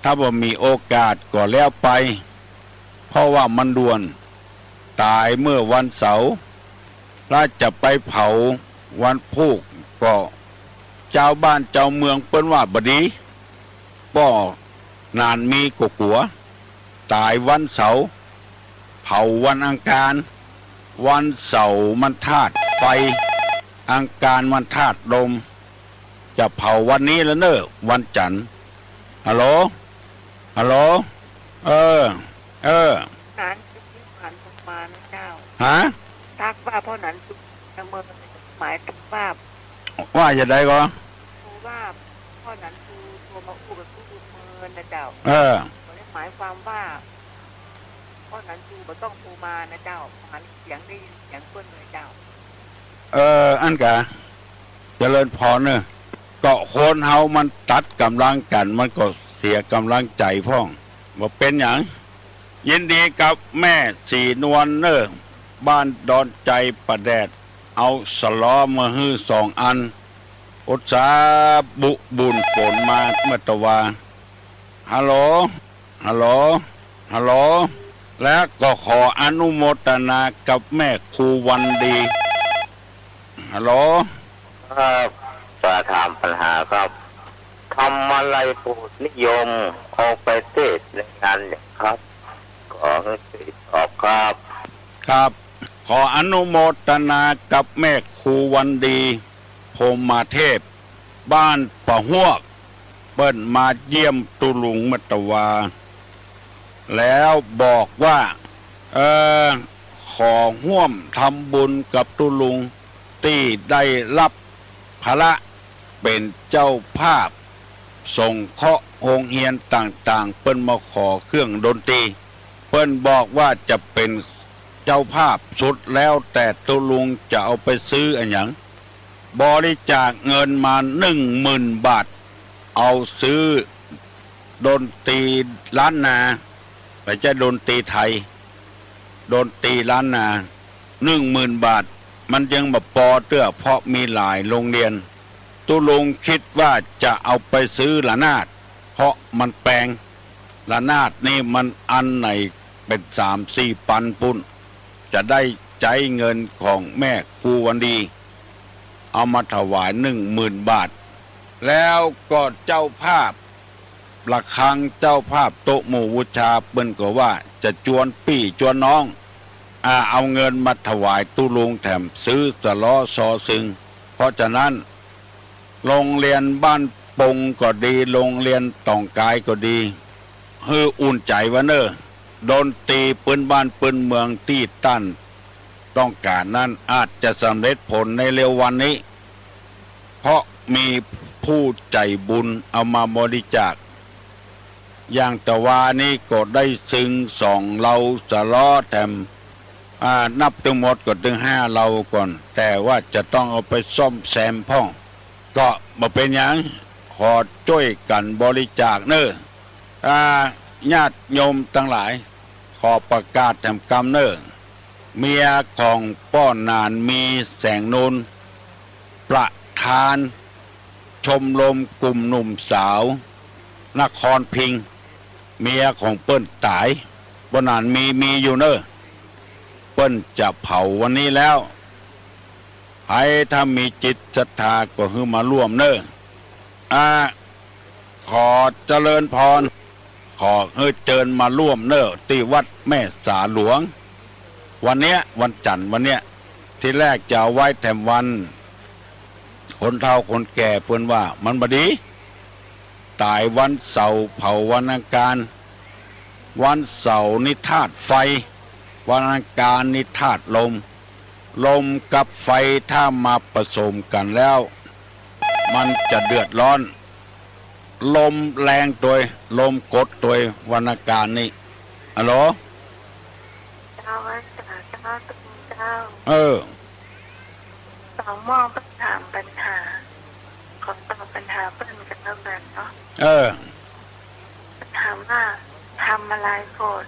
ถ้าว่ามีโอกาสก็แล้วไปเพราะว่ามันด่วนตายเมื่อวันเสาร์ถ้าจะไปเผาวันพุธก็เจ้าบ้านเจ้าเมืองเปิ้นว่าบดีป้อนานมีกัวตายวันเสาร์เผาวันอังคารวันเสาร์มันธาตุไฟอังคารมันธาตุลมจะเผาวันนี้แล้วเนอะวันจันทร์ฮัลโหลนั้นทุกที่ผ่านมานะเจ้าทักว่าเพราะนั้นทุกเมืองหมายถึงว่าจะได้ก็คือว่าเพราะนั้นคือตัวมาอู้กับทุกเมืองนะเจ้าหมายความว่าเพราะนั้นคือต้องโทรมานะเจ้าหันเสียงได้ยินเสียงเพื่อนเลยเจ้าอันกะเจริญพรเนอะเกาะโคนเฮามันตัดกำลังกันมันก็เสียกำลังใจพ่องบ่เป็นอย่างยินดีกับแม่สีนวลเนอะบ้านดอนใจประแดดเอาสล้อมาฮื้อ2 อันอุตสาบุบุญฝนมาเมื่อตะวาฮัลโหลและก็ขออนุโมทนากับแม่ครูวันดีฮัลโหลจะถามปัญหาครับ ทำอะไรโปรดนิยมออกไปเทศในงานอย่างครับขอให้ติดตอบครับครับขออนุโมทนากับแม่ครูวันดีพรหมเทพบ้านปะฮวกเปิ้นมาเยี่ยมตุลุงมัตตวาแล้วบอกว่าขอร่วมทำบุญกับตุลุงที่ได้รับภาระเป็นเจ้าภาพส่งเคราะห์โรงเรียนต่างๆเปิ้นมาขอเครื่องดนตรีเปิ้นบอกว่าจะเป็นเจ้าภาพสุดแล้วแต่ตุลุงจะเอาไปซื้ออันหยังบริจาคเงินมา10,000 บาทเอาซื้อดนตรีล้านนาไม่ใช่ดนตรีไทยดนตรีล้านนา10,000 บาทมันยังมาพอเตื้อเพราะมีหลายโรงเรียนตุลุงคิดว่าจะเอาไปซื้อระนาดเพราะมันแปลงระนาดนี่มันอันไหนเป็น3-4 ปันปุ้นจะได้ใจเงินของแม่ครูวันดีเอามาถวาย10,000 บาทแล้วก็เจ้าภาพระฆังเจ้าภาพโต๊ะหมู่บูชาเปิ้นก็ว่าจะจวนพี่จวนน้องเอาเงินมาถวายตุลุงแถมซื้อสล้อซอซึงเพราะฉะนั้นโรงเรียนบ้านปงก็ดีโรงเรียนตองกายก็ดีอุ่นใจว่าเนอะดนตรีปืนบ้านปืนเมืองที่ตั้นต้องการนั้นอาจจะสำเร็จผลในเร็ววันนี้เพราะมีผู้ใจบุญเอามาบริจาคอย่างตะวานี้ก็ได้ซึ้ง2 เราสล้อแถมนับทั้งหมดก็ถึง5 เราก่อนแต่ว่าจะต้องเอาไปซ่อมแซมพ่องก็มาเป็นอย่างขอช่วยกันบริจาคเนอะญาติโยมทั้งหลายขอประกาศแถมกำเนอะเมียของป้อนานมีแสงนูนประธานชมรมกลุ่มหนุ่มสาวนครพิงค์เมียของเปิ้นตายป้อนานมีอยู่เนอะเปิ้นจะเผาวันนี้แล้วใครถ้ามีจิตศรัทธาก็คือมาร่วมเนอะขอเจริญพรขอเชิญมาร่วมเนอะที่วัดแม่สาหลวงวันเนี้ยวันจันทร์วันเนี้ยที่แรกจะเอาไว้แถมวันคนเฒ่าคนแก่เพิ่นว่ามันบดีตายวันเสาร์เผาวันอังคารวันเสาร์นิธาตุไฟวันอังคารนิธาตุลมลมกับไฟถ้ามาผสมกันแล้วมันจะเดือดร้อนลมแรงตัวลมกดตัววันอังคารนี่ฮัลโหลเจ้าว่าเจ้าตึงเจ้า2 มองไปถามปัญหาขอตอบปัญหาเปิ้นกันแล้วกันเนาะถามว่าทำอะไรโกรธ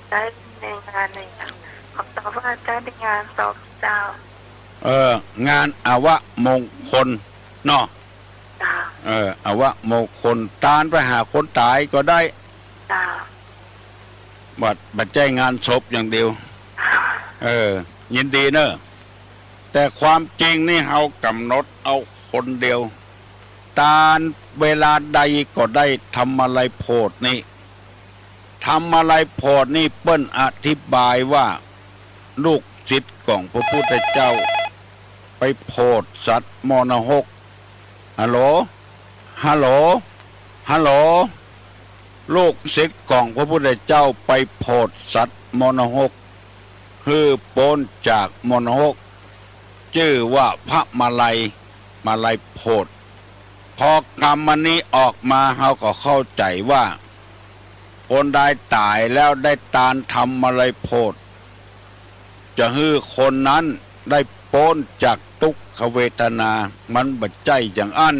ได้ในงานในขอตอบว่าได้ในงานศพเจ้างานอวมงคลเนาะอวมงคลตานไปหาคนตายก็ได้บัดใจงานศพอย่างเดียวยินดีเนอะแต่ความจริงนี่เฮากำหนดเอาคนเดียวตานเวลาใดก็ได้ทำอะไรโพดนี่ทำอะไรโพดนี่เปิ้นอธิบายว่าลูกศิษย์ของพระพุทธเจ้าไปโพดสัตว์มรณกฮัลโหลฮัลโหลฮัลโหลลูกศิษย์ของพระพุทธเจ้าไปโพดสัตว์มรณกคือโปนจากมรณกชื่อว่าพระมาลัยโพดพอกรรมนี้ออกมาเขาก็เข้าใจว่าคนได้ตายแล้วได้ตานทำมาลัยโพดจะให้คนนั้นได้พ้นจากทุกขเวทนามันบัดใจอย่างอัน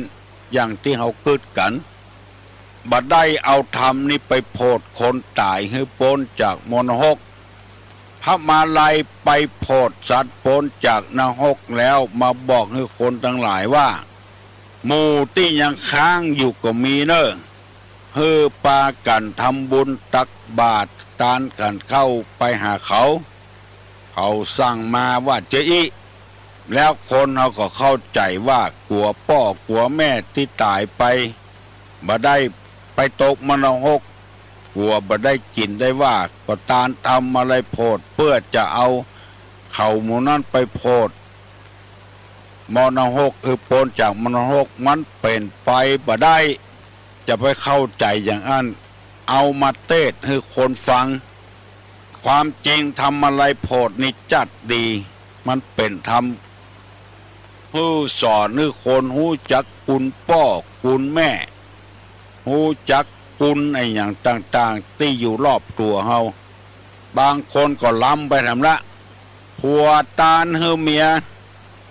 อย่างที่เขาคิดกันบัดได้เอาธรรมนี้ไปโพดคนตายให้พ้นจากมรณกพระมาลัยไปโพดสัตว์พ้นจากนรกแล้วมาบอกให้คนทั้งหลายว่าหมู่ที่ยังค้างอยู่ก็มีเนอะปากันทำบุญตักบาตรทานกันเข้าไปหาเขาสั่งมาว่าจะอีแล้วคนเขาก็เข้าใจว่ากลัวพ่อกลัวแม่ที่ตายไป บ่ได้ไปตกมรหกกลัวบ่ได้กินได้ว่าก็ตานทำอะไรโพดเพื่อจะเอาเข่าหมูนั้นไปโพดมรหกคือพ้นจากมรหกมันเป็นไปบ่ได้จะไปเข้าใจอย่างนั้นเอามาเทศให้คนฟังความจริงทำอะไรโพดนี่จัดดีมันเป็นธรรมผู้สอนให้คนหู้จักคุณพ่อคุณแม่หู้จักคุณไอ้อย่างต่างๆที่อยู่รอบตัวเฮาบางคนก็ล้ำไปทำละผัวตานให้เมีย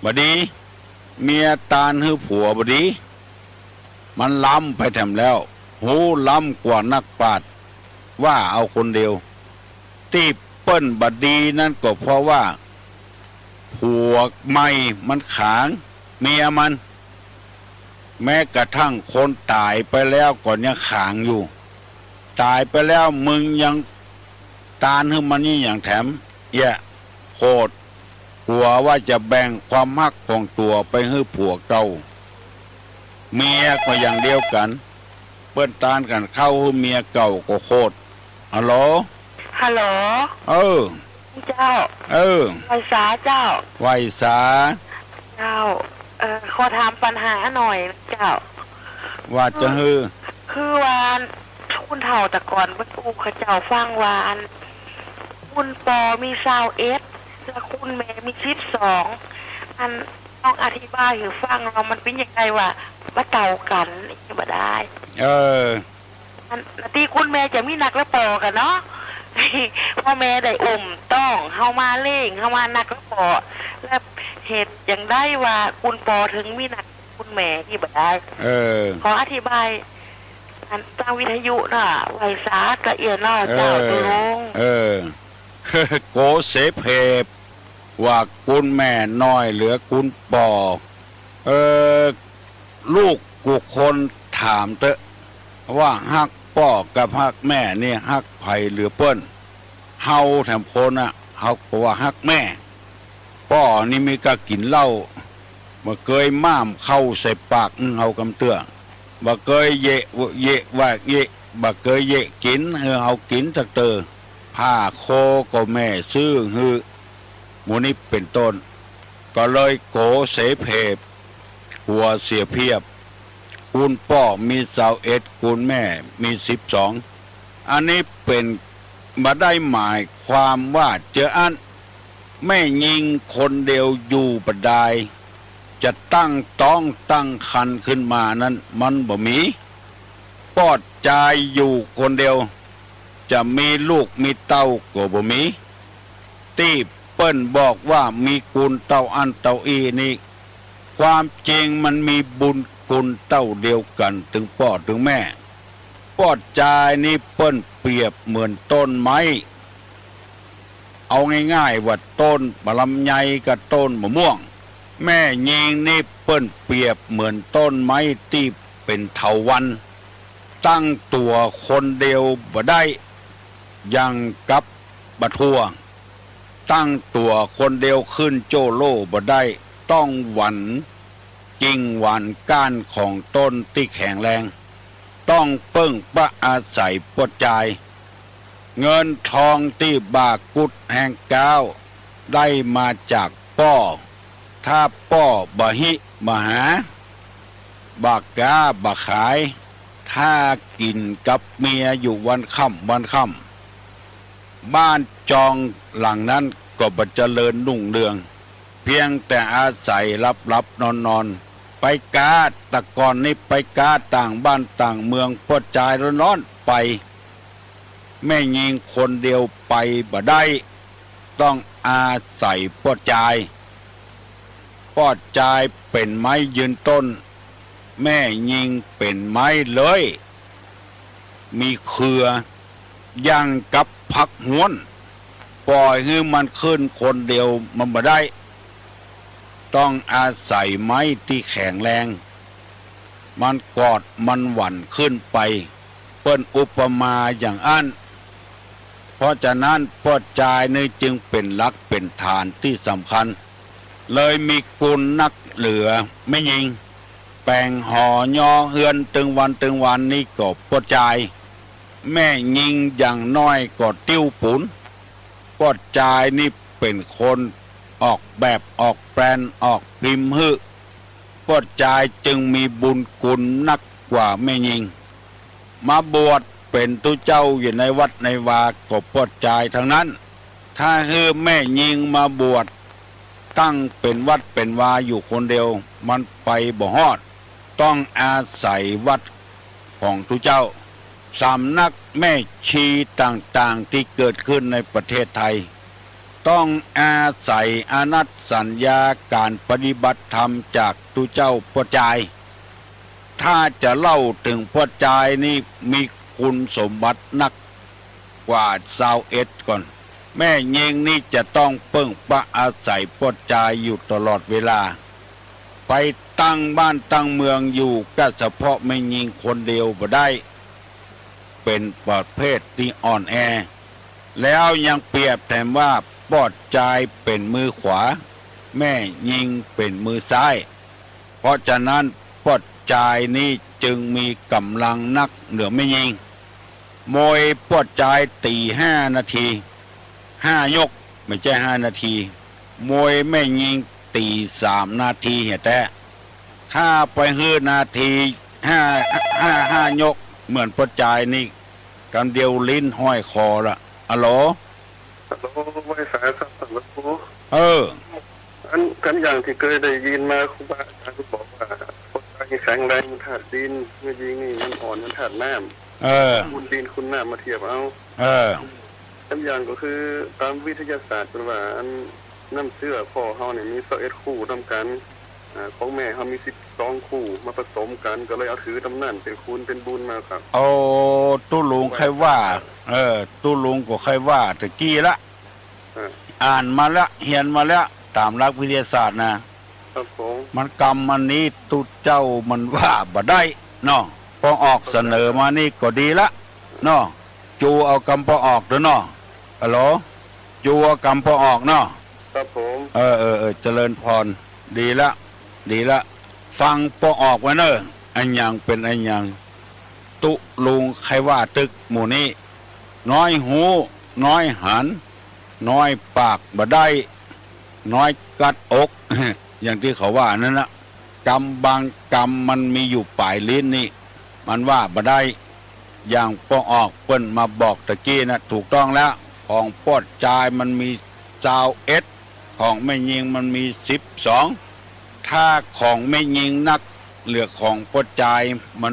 บดีเมียตานให้ผัวบดีมันล้ำไปทำแล้วหูล้ำกว่านักปราชญ์ว่าเอาคนเดียวที่เปิ้นบดีนั่นก็เพราะว่าผัวไม่มันขางเมียมันแม้กระทั่งคนตายไปแล้วก่อนยังขางอยู่ตายไปแล้วมึงยังตานให้มันนี่อย่างแถมแย่โคตรผัวว่าจะแบ่งความฮักของตัวไปให้ผัวเก่าเมียก็อย่างเดียวกันเปิ้นตานกันเข้าให้เมียเก่าก็โคตรฮัลโหลฮัลโหลเจ้าไวสาเจ้าไวสาเจ้าขอถามปัญหาหน่อยเจ้าว่าจะคือวานคุณเฒ่าแต่ก่อนบรรทุกเขาเจ้าฟังวานคุณปอมี21และคุณแม่มี12อันต้องอธิบายให้ฟังเรามันเป็นยังไงว่าเต่ากันบ่ได้อันที่คุณแม่จะมีนักและปอกันเนาะพ่อแม่ได้ต้องเฮามาเล่งเฮามานักและปอและเหตุอย่างได้ว่าคุณปอถึงมีนักคุณแม่ที่บ่ได้ขออธิบายอันทางวิทยุน่ะไวสาละเอียดเนาะเจ้าตุลงโกเสเพว่าคุณแม่น้อยเหลือคุณปอลูกกูคนถามเตอะว่าฮักพ่อกับฮักแม่เนี่ยฮักไผหรือเปิ้นเฮาแถมคนน่ะเฮาก็ว่าฮักแม่พ่อนี่มีก็กินเหล้าบ่เคยม่ามเข้าใส่ปากเฮากำเตื้อบ่เคยเยะว่าเยะบ่เคยเยะกินเฮากินจักเตอผ้าโคก็แม่ซื้อฮือหมู่นี้เป็นต้นก็เลยโกเสเพหัวเสียเพียบคุณพ่อมี21คุณแม่มี12อันนี้เป็นมาได้หมายความว่าเจออันแม่ยิงคนเดียวอยู่บ่ได้จะตั้งคันขึ้นมานั้นมันบ่มีปอดใจอยู่คนเดียวจะมีลูกมีเต้าก็บ่มีที่เปิ้นบอกว่ามีกุลเต้าอันเต้าอีนี่ความจริงมันมีบุญกุลเต้าเดียวกันถึงพ่อถึงแม่ปอดใจนี่เปิ้นเปรียบเหมือนต้นไม้เอาง่ายๆว่าต้นมะลำไยกับต้นมะม่วงแม่ยิงนี่เปิ้นเปรียบเหมือนต้นไม้ที่เป็นเถาวัลย์ตั้งตัวคนเดียวบ่ได้ยังกับบะทั่วตั้งตัวคนเดียวขึ้นโจโลบ่ได้ต้องหวันกิ่งหวานก้านของต้นที่แข็งแรงต้องเปิ้งประอาศัยปดใจเงินทองที่บากุดแห่งก้าวได้มาจากป้อถ้าป้อบ่หิบ่หาบากกาบ่ขายถ้ากินกับเมียอยู่วันค่ำบ้านจองหลังนั้นก็บ่เจริญรุ่งเรืองเพียงแต่อาศัยรับนอนไปกาตะกอนนี้ไปกาต่างบ้านต่างเมืองปดใจร้อนไปแม่ยิงคนเดียวไปบ่ได้ต้องอาศัยปดใจเป็นไม้ยืนต้นแม่ยิงเป็นไม้เลยมีเครือยังกับพักหวนปล่อยให้มันขึ้นคนเดียวมันบ่ได้ต้องอาศัยไม้ที่แข็งแรงมันกอดมันหวั่นขึ้นไปเปิ้นอุปมาอย่างอันเพราะฉะนั้นปอดใจนี่จึงเป็นหลักเป็นฐานที่สำคัญเลยมีกุลนักเหลือไม่ยิง แปลงห่อยอเฮือนตึงวันนี่ก็ปวดใจแม่ยิงอย่างน้อยก็ติ้วปุนปวดใจนี่เป็นคนออกแบบออกแปลนออกพิมพ์ฮึปวดใจจึงมีบุญกุลนักกว่าแม่ยิงมาบวชเป็นตุเจ้าอยู่ในวัดในวาก็ปวดใจทั้งนั้นถ้าฮือแม่ยิงมาบวชตั้งเป็นวัดเป็นวาอยู่คนเดียวมันไปบ่ฮอดต้องอาศัยวัดของตุเจ้าสำนักแม่ชีต่างๆที่เกิดขึ้นในประเทศไทยต้องอาศัยอนัตสัญญาการปฏิบัติธรรมจากตุเจ้าพระจายถ้าจะเล่าถึงพระจายนี่มีคุณสมบัตินักกว่า21ก่อนแม่เยงนี่จะต้องเพิ่งปะอาศัยพระจายอยู่ตลอดเวลาไปตั้งบ้านตั้งเมืองอยู่ก็เฉพาะแม่ยิงคนเดียวบ่ได้เป็นประเภทที่อ่อนแอแล้วยังเปรียบแทนว่าปอดใจเป็นมือขวาแม่ยิงเป็นมือซ้ายเพราะฉะนั้นปอดใจนี้จึงมีกำลังนักเหนือแม่ยิงมวยปอดใจตี5 นาที5 ยกไม่ใช่5 นาทีมวยแม่ยิงตี3 นาทีเหี้ยแต่ถ้าไปนาที5 ยกเหมือนปอดใจนี่กันเดียวลิ้นห้อยคอละอะโหลไม่สายสัตว์หลวงปู่กันอย่างที่เคยได้ยินมาครูบาอาจารย์บอกว่าคนไทยแข็งแรงธาตุดินเมื่อยิงนี่มันอ่อนมันธาตุน้ำคุณดินคุณน้ำมาเทียบเอากันอย่างก็คือตามวิทยาศาสตร์เป็นว่าน้ำเชื่อพ่อเขาเนี่ยมี11 คู่นำกันของแม่เขามี12 คู่มาผสมกันก็เลยเอาถือตำนานเป็นคุณเป็นบุญมาครับโอ้ตู้ลุงใครว่าตู้ลุงก็ใครว่าตะกี้ละอ่านมาแล้วเรียนมาแล้วตามหลักวิทยาศาสตร์นะครับผมมันกรรมมันนี้ตุเจ้ามันว่าบ่ได้เนาะพอออกเสนอมานี่ก็ดีละเนาะจูเอากรรมพอออกเด้อเนาะฮัลโหลจูเอากรรมพอออกเนาะครับผมเจริญพรดีละฟังพอออกไว้เนอะอันยังเป็นอันยังตุลุงใครว่าตึกหมู่นี้น้อยหูน้อยหันน้อยปากบ่ได้น้อยกัดอก อย่างที่เขาว่านั่นนะกรรมบางกรรมมันมีอยู่ปลายลิ้นนี่มันว่าบ่ได้อย่างพอออกเปิ้นมาบอกตะกี้นะถูกต้องแล้วของปอดจายมันมี21ของแม่ยิงมันมี12ถ้าของไม่ยิงนักเหลือของปอดจายมัน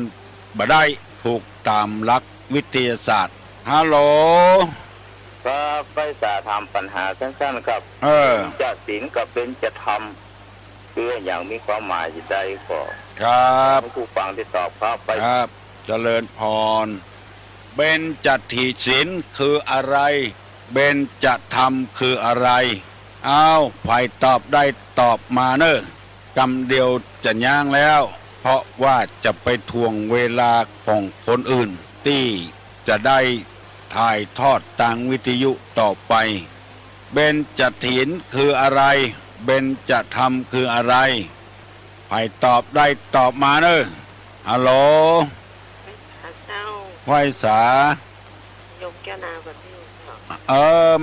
บ่ได้ถูกตามหลักวิทยาศาสตร์ฮัลโหลก็ไปสาทำปัญหาสั้นๆครับจะศีลกับเป็นจะทำเพื่ออย่างมีความหมายใจก็ครับผู้ฟังที่ตอบครับไปครับเจริญพรเบญจทิศีลคืออะไรเบญจธรรมคืออะไรเอาใครตอบได้ตอบมาเนอะกำเดียวจะย่างแล้วเพราะว่าจะไปทวงเวลาของคนอื่นที่จะได้ถ่ายทอดทางวิทยุต่อไปเบญจศีลคืออะไรเบญจธรรมคืออะไรใครตอบได้ตอบมาเนอะฮัลโหลไหวสายกแก้วนาปะติ้ว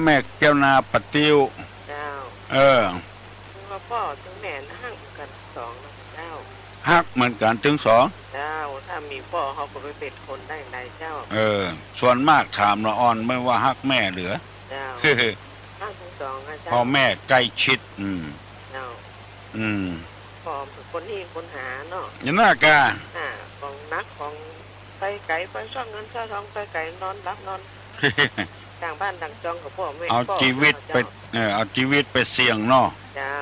แม่แก้วนาปะติ้วเจ้าถึงพ่อถึงแม่หักกัน2นะเจ้าหักเหมือนกันถึง2เจ้าถ้ามีพ่อเขาก็ไปเป็นคนได้ในเจ้าส่วนมากถามละอ่อนไม่ว่าหักแม่เหลือเจ้าหักทั้ง2นะเจ้าพ่อแม่ใกล้ชิดเจ้าพ่อเป็นคนนี้คนหาเนาะอย่างน่ากาของนักของไปไก่ไปช่องเงินช่องทองไปไก่นอนรับนอนต่างบ้านต่างจองกับพ่อแม่เอาชีวิตไปเอาชีวิตไปเสี่ยงเนาะเจ้า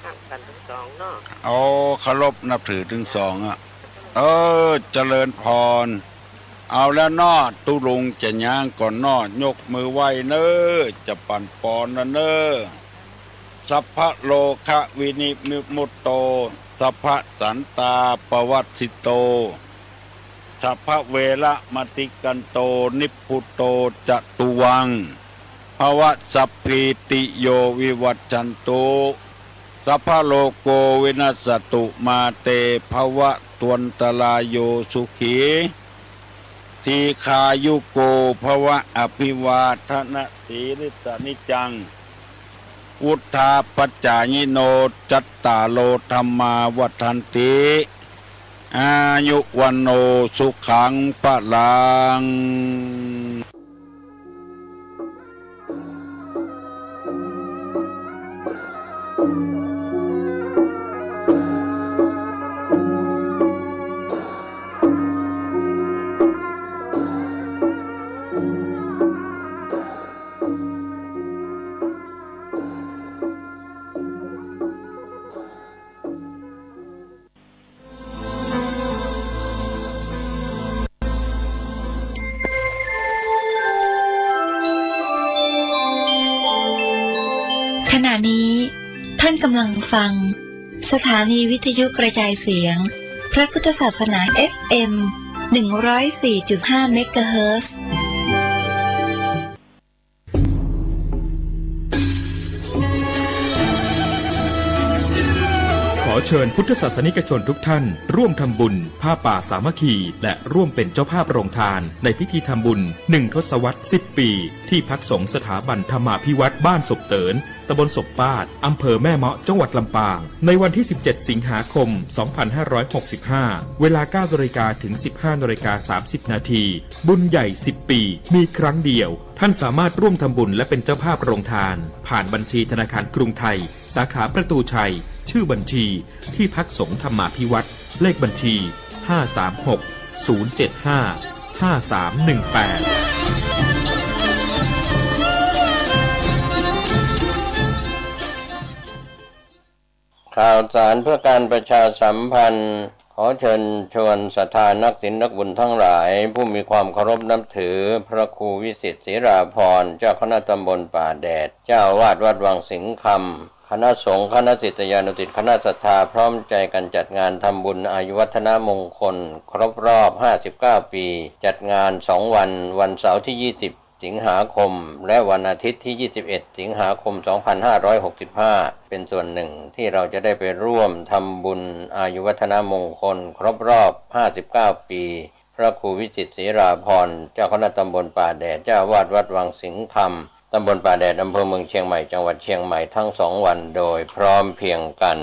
ห้ามกันทั้ง2เนาะเอาเคารพนับถือถึง2อ่ะเจริญพรเอาแล้วนอตุลุงจะย่างก่อนนอยกมือไหวเนอจะปั่นปอนนะเนอสัพพะโลคะวินิมุตโตสัพพะสันตาปวัตสิโตสัพพะเวระมติกันโตนิพพุโตจตุวังภวะสัพพิติโยวิวัจจันโต สัพพะโลกโกวินัสสตุมาเตภวะตวันตรายโยสุขีทีคายุโกภวะอภิวาทนะสีริสนิจังอุทธาปัจจายโนจัตตาโลธรรมาวัฏันติอายุวันโนสุขังปะลังขณะนี้ท่านกำลังฟังสถานีวิทยุกระจายเสียงพระพุทธศาสนา FM 104.5 เมกะเฮิรตซ์ ขอเชิญพุทธศาสนิกชนทุกท่านร่วมทำบุญผ้าป่าสามัคคีและร่วมเป็นเจ้าภาพโรงทานในพิธีทำบุญ1 ทศวรรษ 10 ปีที่พักสงฆ์สถาบันธรรมาภิวัตรบ้านศพเตินตำบลศพปาดอำเภอแม่เมาะจังหวัดลำปางในวันที่ 17 สิงหาคม 2565 เวลา 9 นาฬิกาถึง 15 นาฬิกา 30 นาทีบุญใหญ่ 10 ปีมีครั้งเดียวท่านสามารถร่วมทำบุญและเป็นเจ้าภาพโรงทานผ่านบัญชีธนาคารกรุงไทยสาขาประตูชัยชื่อบัญชีที่พักสงฆ์ธรรมาภิวัตรเลขบัญชี 536-075-5318ข่าวสารเพื่อการประชาสัมพันธ์ขอเชิญชวนศรัทธานักศีลนักบุญทั้งหลายผู้มีความเคารพนับถือพระครูวิสิทธิ์ศรีราภรณ์เจ้าคณะตำบลป่าแดดเจ้าอาวาสวัดวังสิงห์คำคณะสงฆ์คณะศิษยานุศิษย์คณะศรัทธาพร้อมใจกันจัดงานทำบุญอายุวัฒนมงคลครบรอบ 59 ปีจัดงาน 2 วันวันเสาร์ที่ 20 สิงหาคมและวันอาทิตย์ที่ 21 สิงหาคม 2565 เป็นส่วนหนึ่งที่เราจะได้ไปร่วมทำบุญอายุวัฒนมงคลครบรอบ 59 ปีพระครูวิจิตรศรีราภรณ์เจ้าคณะตำบลป่าแดดเจ้าอาวาสวัดวังสิงห์คำตำบลป่าแดดอำเภอเมืองเชียงใหม่จังหวัดเชียงใหม่ทั้ง2 วันโดยพร้อมเพรียงกัน